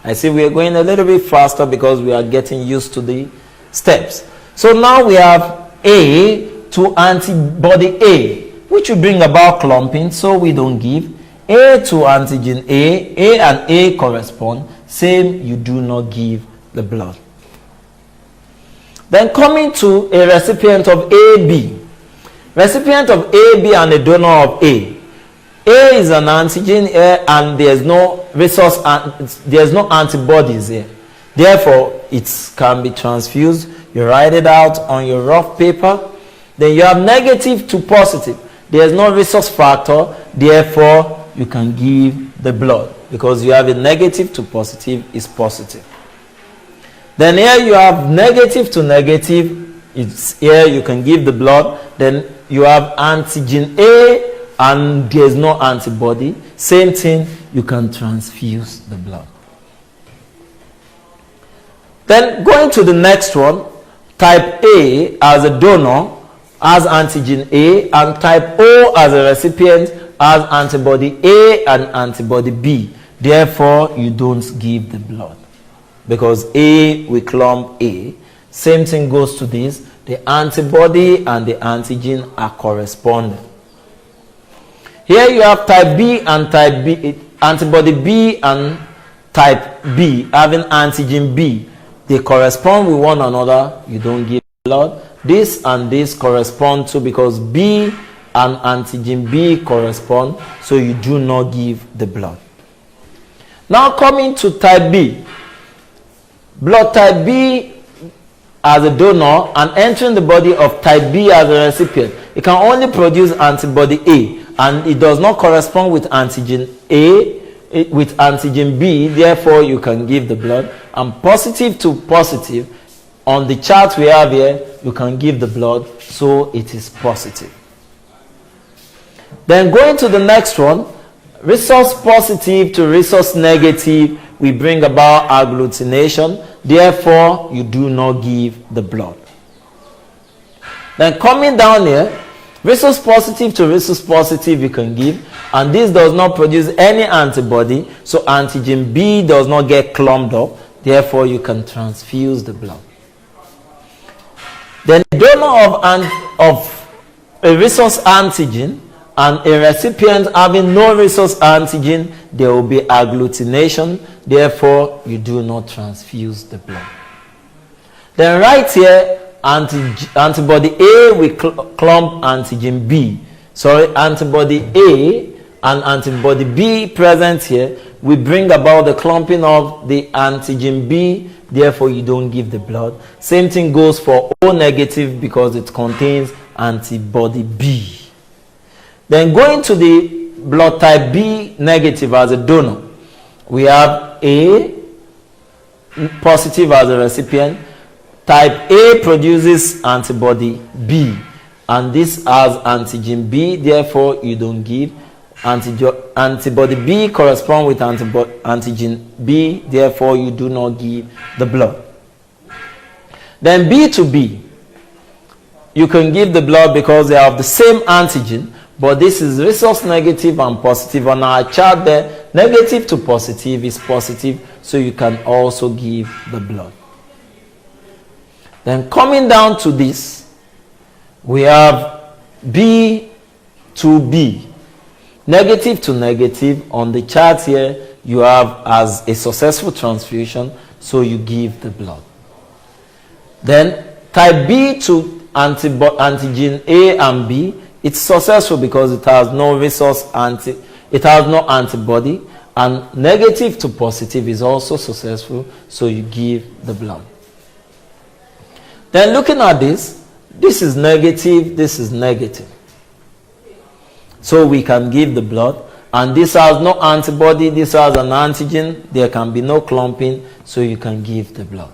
I see we are going a little bit faster because we are getting used to the steps. So now we have A to antibody A, which will bring about clumping, so we don't give. A to antigen A and A correspond, same, you do not give the blood. Then coming to a recipient of AB. Recipient of AB and a donor of A. A is an antigen here and there's no resource, there's no antibodies here. Therefore, it can be transfused. You write it out on your rough paper. Then you have negative to positive. There is no resource factor. Therefore, you can give the blood because you have a negative to positive is positive. Then here you have negative to negative. It's here you can give the blood. Then you have antigen A and there's no antibody. Same thing, you can transfuse the blood. Then going to the next one, type A as a donor has antigen A and type O as a recipient has antibody A and antibody B. Therefore, you don't give the blood because A will clump A. Same thing goes to this. The antibody and the antigen are corresponding. Here you have type B and type B, antibody B and type B having antigen B. They correspond with one another. You don't give blood. This and this correspond to because B and antigen B correspond, so you do not give the blood. Now coming to type B. Blood type B as a donor and entering the body of type B as a recipient. It can only produce antibody A and it does not correspond with antigen A with antigen B. Therefore, you can give the blood. And positive to positive, on the chart we have here, you can give the blood, so it is positive. Then going to the next one, resource positive to resource negative, we bring about agglutination. Therefore, you do not give the blood. Then coming down here, resource positive to resource positive you can give, and this does not produce any antibody, so antigen B does not get clumped up. Therefore, you can transfuse the blood. Then donor of a resource antigen and a recipient having no resource antigen, there will be agglutination. Therefore, you do not transfuse the blood. Then right here, antibody A will clump antigen B. Sorry, antibody A and antibody B present here will bring about the clumping of the antigen B. Therefore, you don't give the blood. Same thing goes for O negative because it contains antibody B. Then going to the blood type B negative as a donor, we have A positive as a recipient. Type A produces antibody B, and this has antigen B. Therefore, you don't give. Antibody B corresponds with antigen B. Therefore, you do not give the blood. Then B to B, you can give the blood because they have the same antigen, but this is resource negative and positive. On our chart there, negative to positive is positive, so you can also give the blood. Then coming down to this, we have B to B. Negative to negative. On the chart here, you have as a successful transfusion, so you give the blood. Then type B to antigen A and B, it's successful because it has no resource it has no antibody, and negative to positive is also successful, so you give the blood. Then looking at this is negative, this is negative. So we can give the blood, and this has no antibody, this has an antigen, there can be no clumping, so you can give the blood.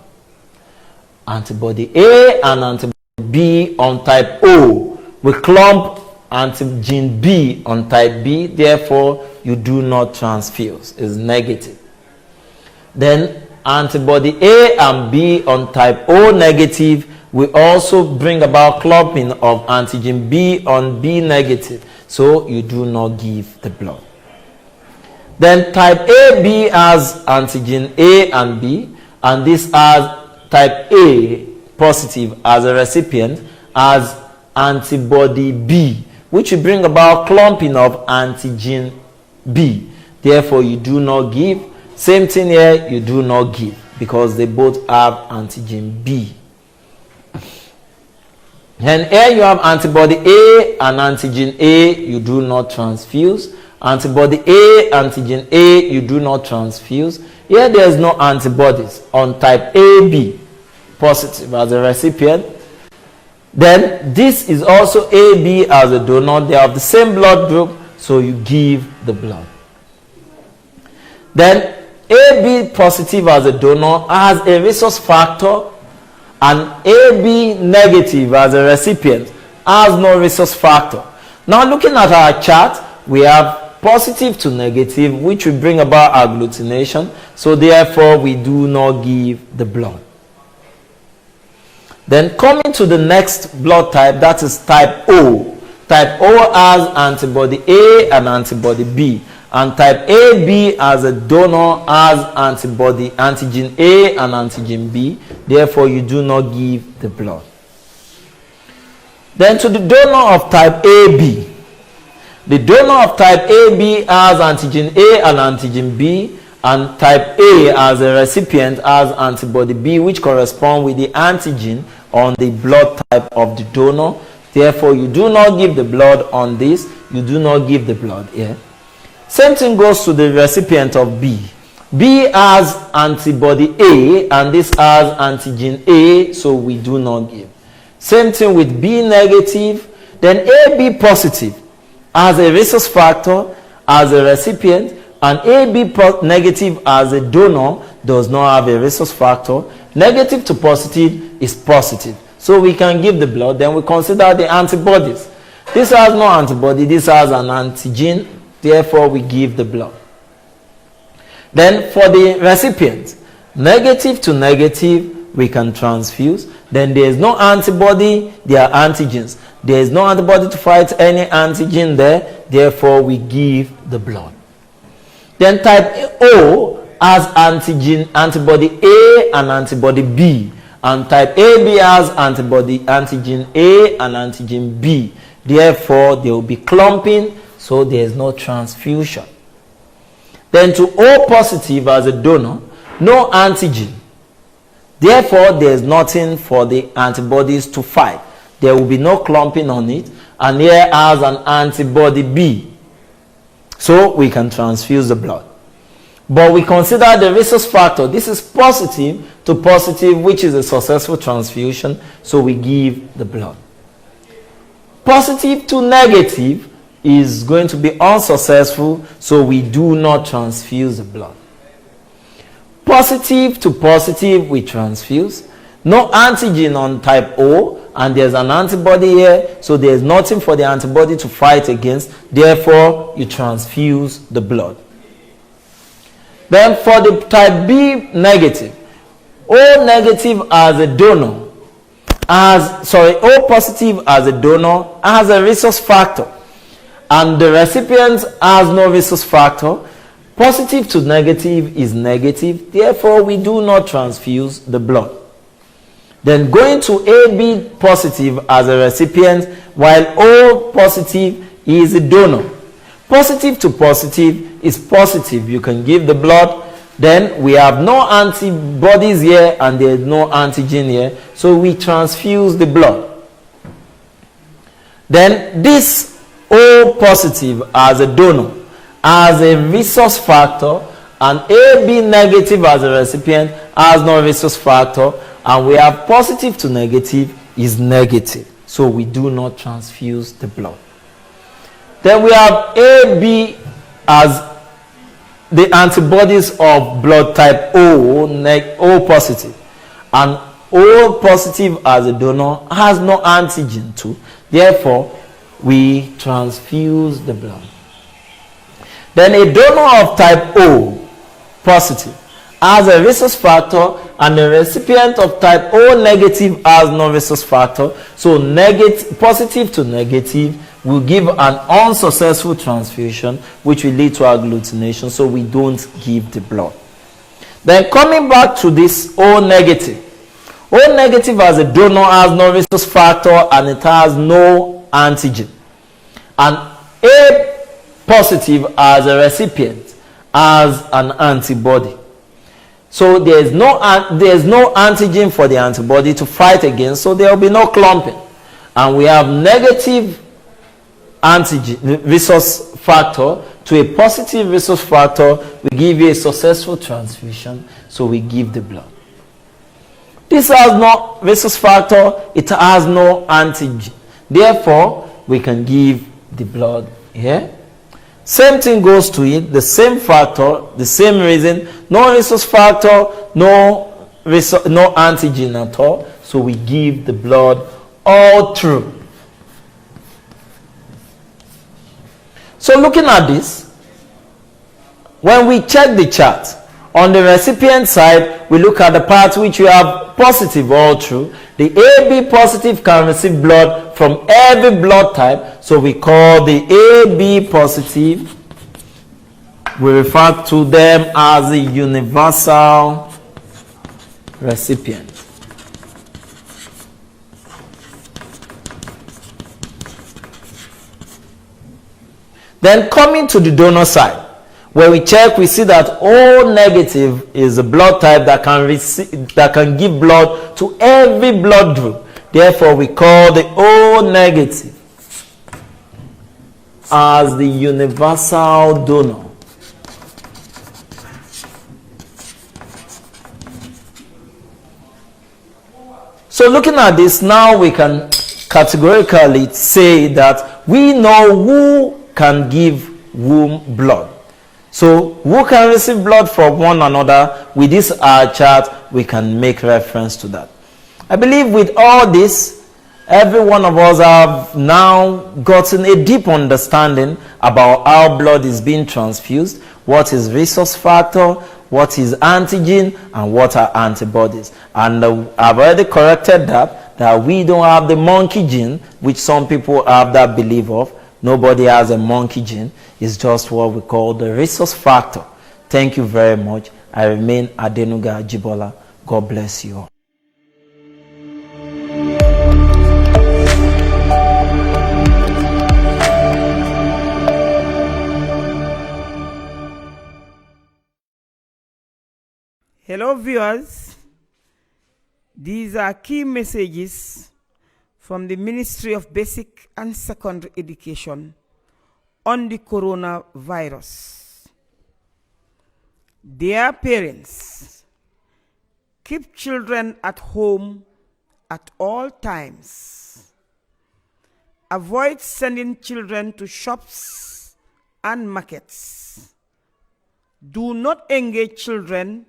Antibody A and antibody B on type O will clump antigen B on type B, therefore you do not transfuse, it's negative. Then antibody A and B on type O negative will also bring about clumping of antigen B on B negative, so you do not give the blood. Then type AB has antigen A and B, and this has type A positive as a recipient as antibody B, which will bring about clumping of antigen B. Therefore, you do not give. Same thing here, you do not give because they both have antigen B. And here you have antibody A and antigen A, you do not transfuse. Antibody A, antigen A, you do not transfuse. Here there is no antibodies on type AB positive as a recipient. Then this is also AB as a donor. They have the same blood group, so you give the blood. Then AB positive as a donor has a rhesus factor, and AB negative as a recipient has no rhesus factor. Now looking at our chart, we have positive to negative, which will bring about agglutination, so therefore we do not give the blood. Then coming to the next blood type, that is type O. Type O has antibody A and antibody B, and type AB as a donor has antigen A and antigen B, therefore you do not give the blood. Then to the donor of type AB. The donor of type AB has antigen A and antigen B, and type A as a recipient has antibody B, which correspond with the antigen on the blood type of the donor. Therefore, you do not give the blood on this. You do not give the blood here. Same thing goes to the recipient of B. B has antibody A, and this has antigen A, so we do not give. Same thing with B negative. Then AB positive as a rhesus factor as a recipient, and AB negative as a donor does not have a rhesus factor. Negative to positive is positive, so we can give the blood. Then we consider the antibodies. This has no antibody, this has an antigen, therefore we give the blood. Then for the recipient, negative to negative, we can transfuse. Then there is no antibody, there are antigens. There is no antibody to fight any antigen there, therefore we give the blood. Then type O has antibody A and antibody B, and type AB has antigen A and antigen B. Therefore, there will be clumping, so there is no transfusion. Then to O positive as a donor, no antigen. Therefore, there is nothing for the antibodies to fight. There will be no clumping on it, and here has an antibody B. So we can transfuse the blood. But we consider the rhesus factor. This is positive to positive, which is a successful transfusion, so we give the blood. Positive to negative is going to be unsuccessful, so we do not transfuse the blood. Positive to positive, we transfuse. No antigen on type O, and there's an antibody here, so there's nothing for the antibody to fight against, therefore you transfuse the blood. Then for the type B negative, O negative as a donor, O positive as a donor has a rhesus factor, and the recipient has no rhesus factor. Positive to negative is negative, therefore we do not transfuse the blood. Then going to AB positive as a recipient, while O positive is a donor. Positive to positive is positive, you can give the blood. Then we have no antibodies here, and there is no antigen here, so we transfuse the blood. Then this O positive as a donor has a rhesus factor, and AB negative as a recipient has no rhesus factor, and we have positive to negative is negative, so we do not transfuse the blood. Then we have AB as the antibodies of blood type O positive, and O positive as a donor has no antigen too, therefore we transfuse the blood. Then a donor of type O positive has a rhesus factor, and the recipient of type O negative has no rhesus factor, so positive to negative will give an unsuccessful transfusion, which will lead to agglutination, so we don't give the blood. Then coming back to this O negative as a donor has no rhesus factor, and it has no antigen, and A positive as a recipient has an antibody, so there is no antigen for the antibody to fight against, so there will be no clumping, and we have negative antigen rhesus factor to a positive rhesus factor, we give you a successful transfusion, so we give the blood. This has no rhesus factor, it has no antigen. Therefore, we can give the blood here. Same thing goes to it, the same factor, the same reason, no rhesus factor, no antigen at all, so we give the blood all through. So looking at this, when we check the chart, on the recipient side, we look at the part which we have positive all through. The AB positive can receive blood from every blood type, so we call the AB positive, we refer to them as the universal recipient. Then coming to the donor side, where we check, we see that O negative is a blood type that can give blood to every blood group. Therefore, we call the O negative as the universal donor. So looking at this, now we can categorically say that we know who can give whom blood. So who can receive blood from one another? With this chart, we can make reference to that. I believe with all this, every one of us have now gotten a deep understanding about how blood is being transfused, what is rhesus factor, what is antigen, and what are antibodies. And I've already corrected that we don't have the monkey gene, which some people have that belief of. Nobody has a monkey gene. It's just what we call the rhesus factor. Thank you very much. I remain Adenuga Jibola. God bless you all. Hello viewers, these are key messages from the Ministry of Basic and Secondary Education on the coronavirus. Dear parents, keep children at home at all times. Avoid sending children to shops and markets. Do not engage children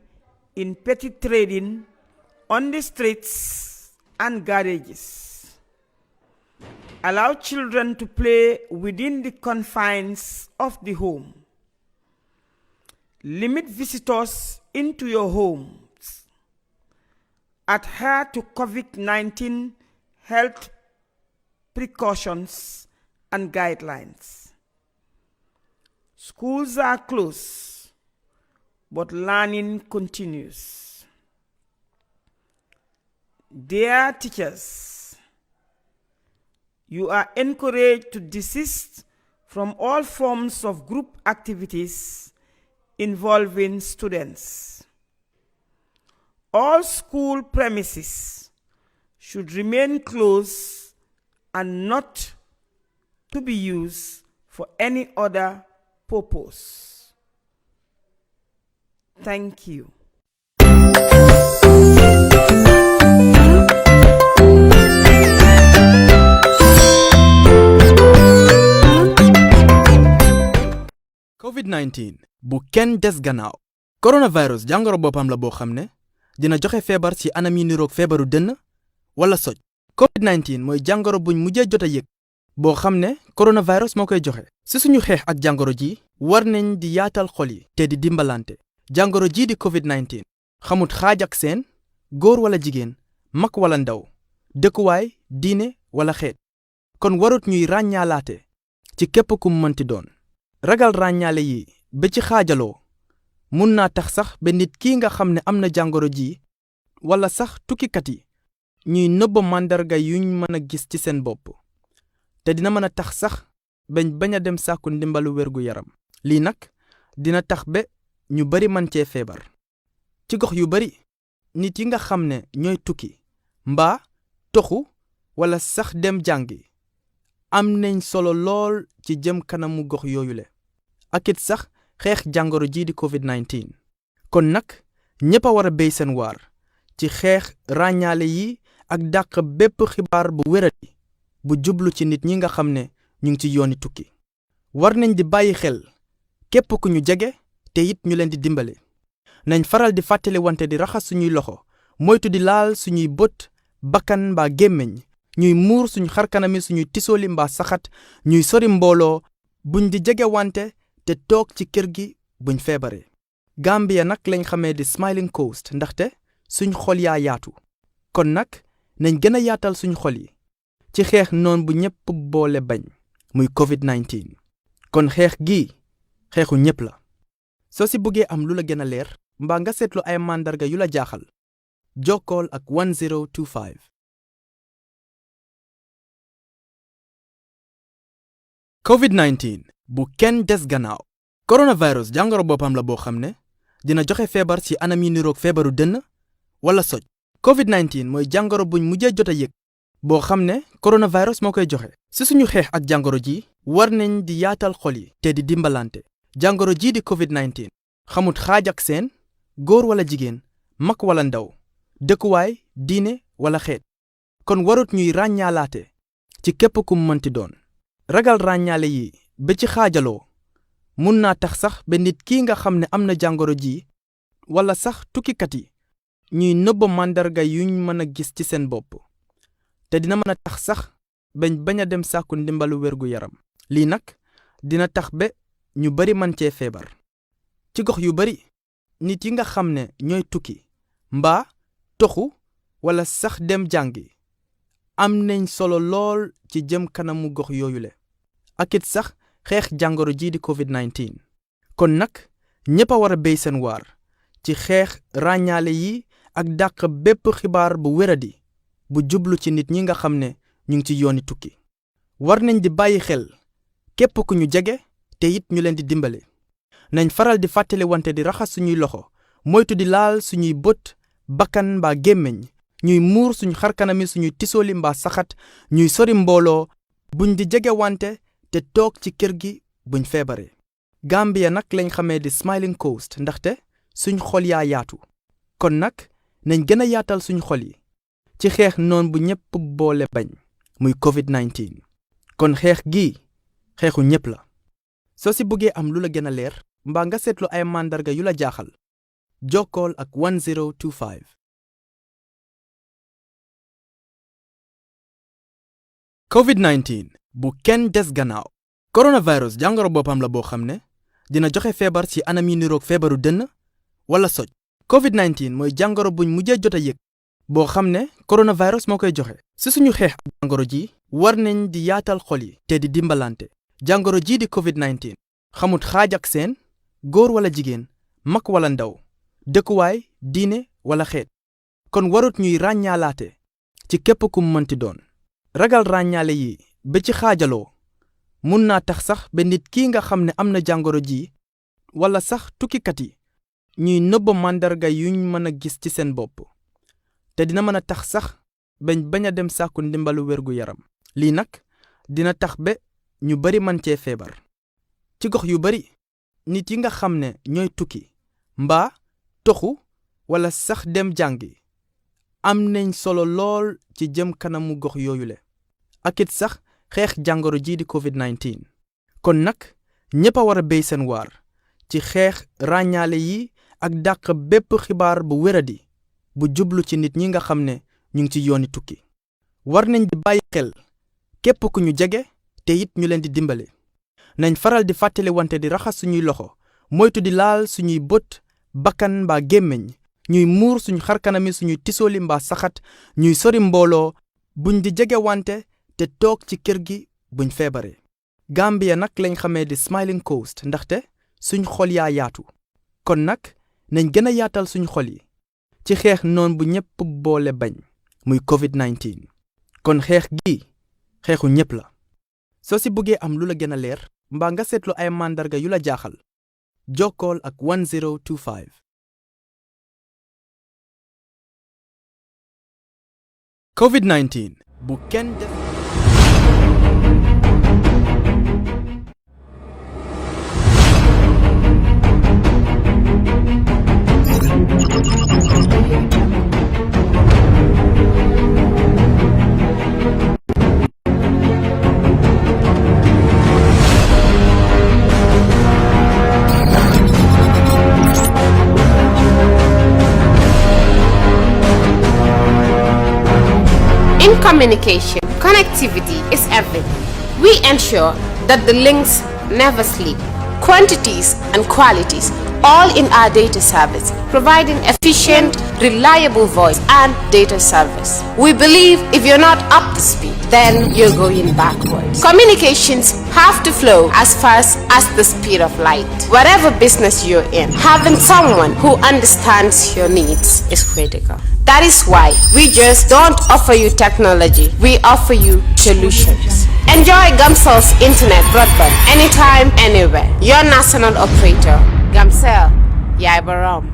in petty trading on the streets and garages. Allow children to play within the confines of the home. Limit visitors into your homes. Adhere to COVID-19 health precautions and guidelines. Schools are closed, but learning continues. Dear teachers, you are encouraged to desist from all forms of group activities involving students. All school premises should remain closed and not to be used for any other purpose. Thank you. COVID-19 bu kenn des gannaaw. Coronavirus jàngoro boppam la boo xam ne dina joxe feebar ci anam yi niroog feebaru dënn wala soj. COVID-19 mooy jàngoro buñ mujjee jot a yëg boo xam ne coronavirus moo koy joxe. si suñu xeex ak jàngoro ji war nañ di yaatal xol yi te di dimbalante. jàngoro ji di COVID-19 xamut xaaj ak seen, góor wala jigéen, mag wala ndaw, dëkkuwaay, diine wala xeet. kon warut ñuy ràññaalaate ci képp ku mënti doon. ragal ràññaale yi ba ci xaajaloo mun naa tax sax ba nit ki nga xam ne am na jàngoro ji wala sax tukkikat yi ñuy nëbb màndarga yuñ mën a gis ci seen bopp te dina mën a tax sax bañ a dem sàkku ndimbalu wergu yaram. lii nag dina tax ba ñu bari man cee feebar. ci gox yu bari nit yi nga xam ne ñooy tukki mbaa toxu wala sax dem jàngi am nañ solo lool ci jëm kanamu gox yooyule. ak it sax xeex jàngoro jii di COVID-19 kon nag ñépp a war a béy seen waar ci xeex ràññaale yi ak dàq bépp xibaar bu wéradi bu jublu ci nit ñi nga xam ne ñu ngi ci yooni tukki war nañ di bàyyi xel képp ku ñu jege te it ñu leen di dimbale nañ faral di fàttali wante di raxas suñuy loxo moytu di laal suñuy bët bakkan mbaa gémmiñ ñuy muur suñu xarkanami suñuy tisooli mbaa saxat ñuy sori mbooloo buñ di jege wante te toog ci kër gi buñ feebaree Gambia nag lañ xamee di Smiling Coast ndaxte suñ xol yaa yaatu kon nag nañ gën a yaatal suñ xol yi ci xeex noon bu ñépp boole bañ muy COVID-19 kon xeex gi xeexu ñépp la soo si bëggee am lu la gën a leer mbaa nga seetlu ay màndarga yu la jaaxal jokkool ak 1025 COVID-19 bu kenn des gannaaw coronavirus jàngoro boppam la boo xam ne dina joxe feebar ci anam yi niroog feebaru dënn wala soj COVID-19 mooy jàngoro buñ mujjee jot a yëg boo xam ne coronavirus moo koy joxe ci suñu xeex ak jàngoro ji war nañ di yaatal xol yi te di dimbalante jàngoro jii di COVID-19 xamut xaaj ak seen góor wala jigéen mag wala ndaw dëkkuwaay diine wala xeet kon warut ñuy ràññaalaate ci képp ku mënti doon ragal ràññaale yi ba ci xaajaloo mun naa tax sax ba nit ki nga xam ne am na jàngoro ji wala sax tukkikat yi ñuy nëbb màndarga yuñ mën a gis ci seen bopp te dina mën a tax sax bañ a dem sàkku ndimbalu wérgu yaram lii nag dina tax ba ñu bari man cee feebar ci gox yu bari nit yi nga xam ne ñooy tukki mbaa toxu wala sax dem jàngi am nañ solo lool ci jëm kanamu gox yooyule ak it sax xeex jàngoro jii di COVID-19 kon nag ñépp a war a béy seen waar ci xeex ràññaale yi ak dàq bépp xibaar bu wéradi bu jublu ci nit ñi nga xam ne ñu ngi ci yooni tukki war nañ di bàyyi xel képp ku ñu jege te it ñu leen di dimbale nañ faral di fàttali wante di raxas suñuy loxo moytu di laal suñuy bët bakkan mbaa gémmiñ ñuy muur suñu xarkanami suñuy tisooli mbaa saxat ñuy sori mbooloo buñ di jege wante te toog ci kër gi buñ feebaree Gambia nag lañ xamee di Smiling Coast ndaxte suñ xol yaa yaatu kon nag nañ gën a yaatal suñ xol yi ci xeex noon bu ñépp boole bañ muy COVID-19 kon xeex gi xeexu ñépp la soo si bëggee am lu la gën a leer mbaa nga seetlu ay màndarga yu la jaaxal jokkool ak 1025 COVID-19 bu kenn des gannaaw coronavirus jàngoro boppam la boo xam ne dina joxe feebar ci anam yi niroog feebaru dënn wala soj COVID-19 mooy jàngoro buñ mujjee jot a yëg boo xam ne coronavirus moo koy joxe ci suñu xeex ak jàngoro ji war nañ di yaatal xol yi te di dimbalante jàngoro jii di COVID-19 xamut xaaj ak seen góor wala jigéen mag wala ndaw dëkkuwaay diine wala xeet kon warut ñuy ràññaalaate ci képp ku mënti doon ragal ràññaale yi ba ci xaajaloo mun naa tax sax ba nit ki nga xam ne am na jàngoro ji wala sax tukkikat yi ñuy nëbb màndarga yuñ mën a gis ci seen bopp te dina mën a tax sax bañ a dem sàkku ndimbalu wérgu yaram lii nag dina tax ba ñu bari man cee feebar ci gox yu bari nit yi nga xam ne ñooy tukki mbaa toxu wala sax dem jàngi am nañ solo lool ci jëm kanamu gox yooyule ak it sax xeex jàngoro jii di COVID-19 kon nag ñépp a war a béy seen waar ci xeex ràññaale yi ak dàq bépp xibaar bu wéradi bu jublu ci nit ñi nga xam ne ñu ngi ci yooni tukki war nañ di bàyyi xel képp ku ñu jege te it ñu leen di dimbale nañ faral di fàttali wante di raxas suñuy loxo moytu di laal suñuy bët bakkan mbaa gémmiñ ñuy muur suñu xarkanami suñuy tisooli mbaa saxat ñuy sori mbooloo buñ di jege wante te toog ci kër gi buñ feebaree Gambia nag lañ xamee di Smiling Coast ndaxte suñ xol yaa yaatu kon nag nañ gën a yaatal suñ xol yi ci xeex noon bu ñépp boole bañ muy COVID-19 kon xeex gi xeexu ñépp la soo si bëggee am lu la gën a leer mbaa nga seetlu ay màndarga yu la jaaxal jokkool ak 1025 COVID-19 bu kenn def In communication, connectivity is everything. We ensure that the links never sleep. Quantities and qualities, all in our data service, providing efficient, reliable voice and data service. We believe if you're not up to speed, then you're going backwards. Communications have to flow as fast as the speed of light. Whatever business you're in, having someone who understands your needs is critical. That is why we just don't offer you technology, we offer you solutions. Enjoy Gamcel's internet broadband anytime, anywhere. Your national operator, Gamcel, Yaibaram.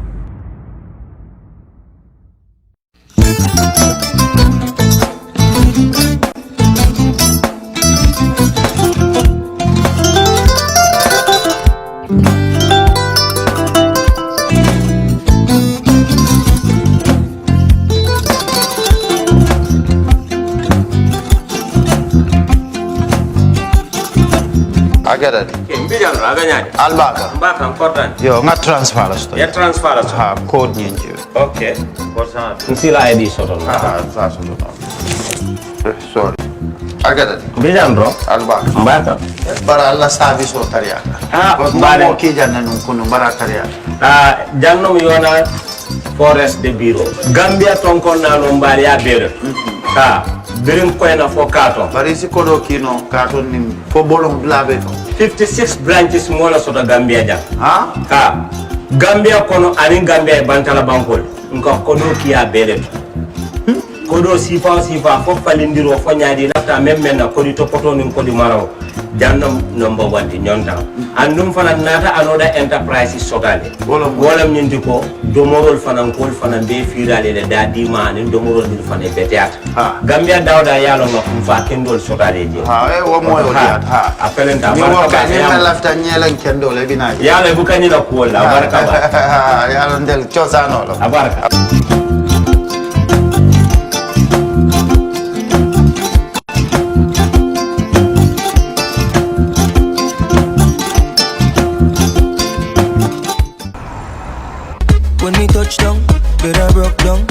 Agada. Mbijan raganya. Albaka. Mbaka important. Yo, nga transfer la sto. Ya transfer la sto. Ha, code nyinji. Okay. Korsa. Nsila ID soto. Ah, sa soto. Sorry. Agada. Mbijan bro. Albaka. Mbaka. Bara alla service o tariaka. Ah, mbare mo ki janna nun kunu bara tariaka. Ah, janno mi yona forest de bureau. Gambia tonkon na no mbari ya bere. Ha. Birim koyna fo kato. Bari si kodo kino kato ni fo bolong blabe to. 56 branches mola soto Gambia jam. Ha? Ha. Gambia kono ani Gambia bantala bankol. Nko kodo kiya bere. Kodo sifa fo falindiro fo nyaadi lafta memmen na kodi topoto nin kodi maraw. Jannam number 1 di nyonta. Andum fana nata anoda enterprise sotale. Wolam nyindi ko domorol fana kol fana be firale le dadi ma ni domorol ni fana betiat. Gambia dawda yalo ma kum fa kendol sotale je. Ha wo mo yo diat ha. Apelenta ni mo ka ni na lafta nyelen kendo le bina. Yalo bu kanyi la ko la baraka ba. Yalo ndel chosano lo. Abaraka. When we touch down, better broke down.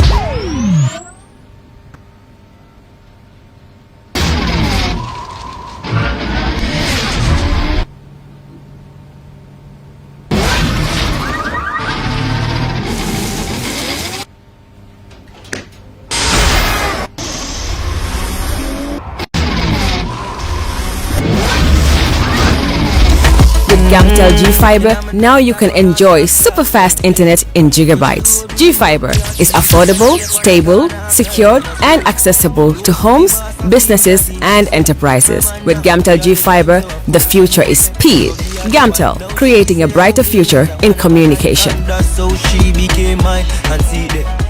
Gamtel G-Fiber, now you can enjoy super fast internet in gigabytes. G-Fiber is affordable, stable, secured, and accessible to homes, businesses, and enterprises. With Gamtel G-Fiber, the future is speed. Gamtel, creating a brighter future in communication. That's how she became mine and see that.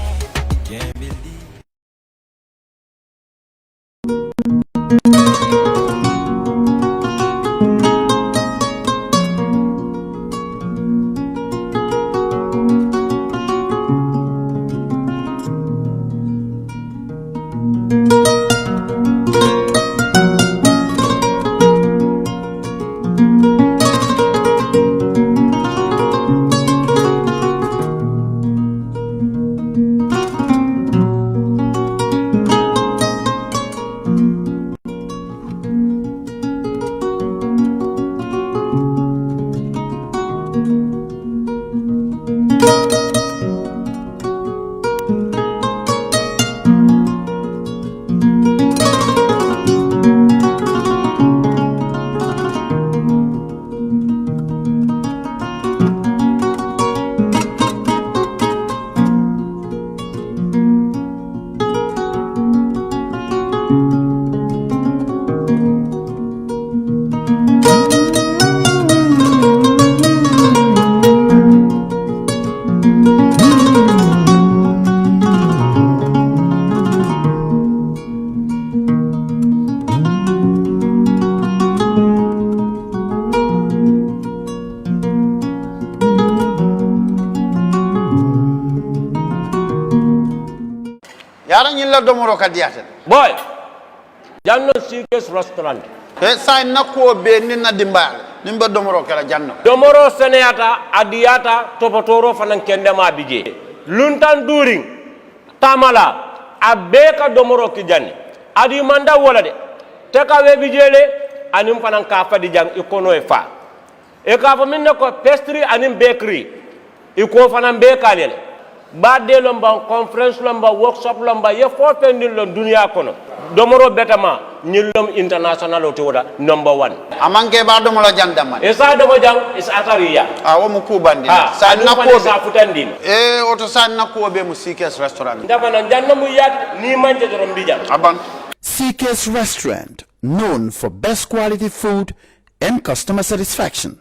Yara nyilla domoro kadiyata. Boy. Janno serious restaurant. Sa na ko be ni na dimbal. Nimba domoro kala janno. Domoro seneyata adiyata topotoro fanan kende ma bije. Luntan during tamala abeka domoro ki janni. adi manda wala de teka we bijele anim fanan ka fadi jang ikono e fa e ka fa minne ko pastry anim bakery iko fanan be kalele badde lomba conference lomba workshop lomba ye fo pendin lon dunia kono domoro betama nyilom international o toda number 1 amanke ba domo la jang damman esa domo jang is atariya wo mu kubandi sa na ko sa futandin oto sa na ko be mu CK's restaurant ndaba na janna mu yat ni manje dorom bijam aban CK's restaurant, known for best quality food and customer satisfaction.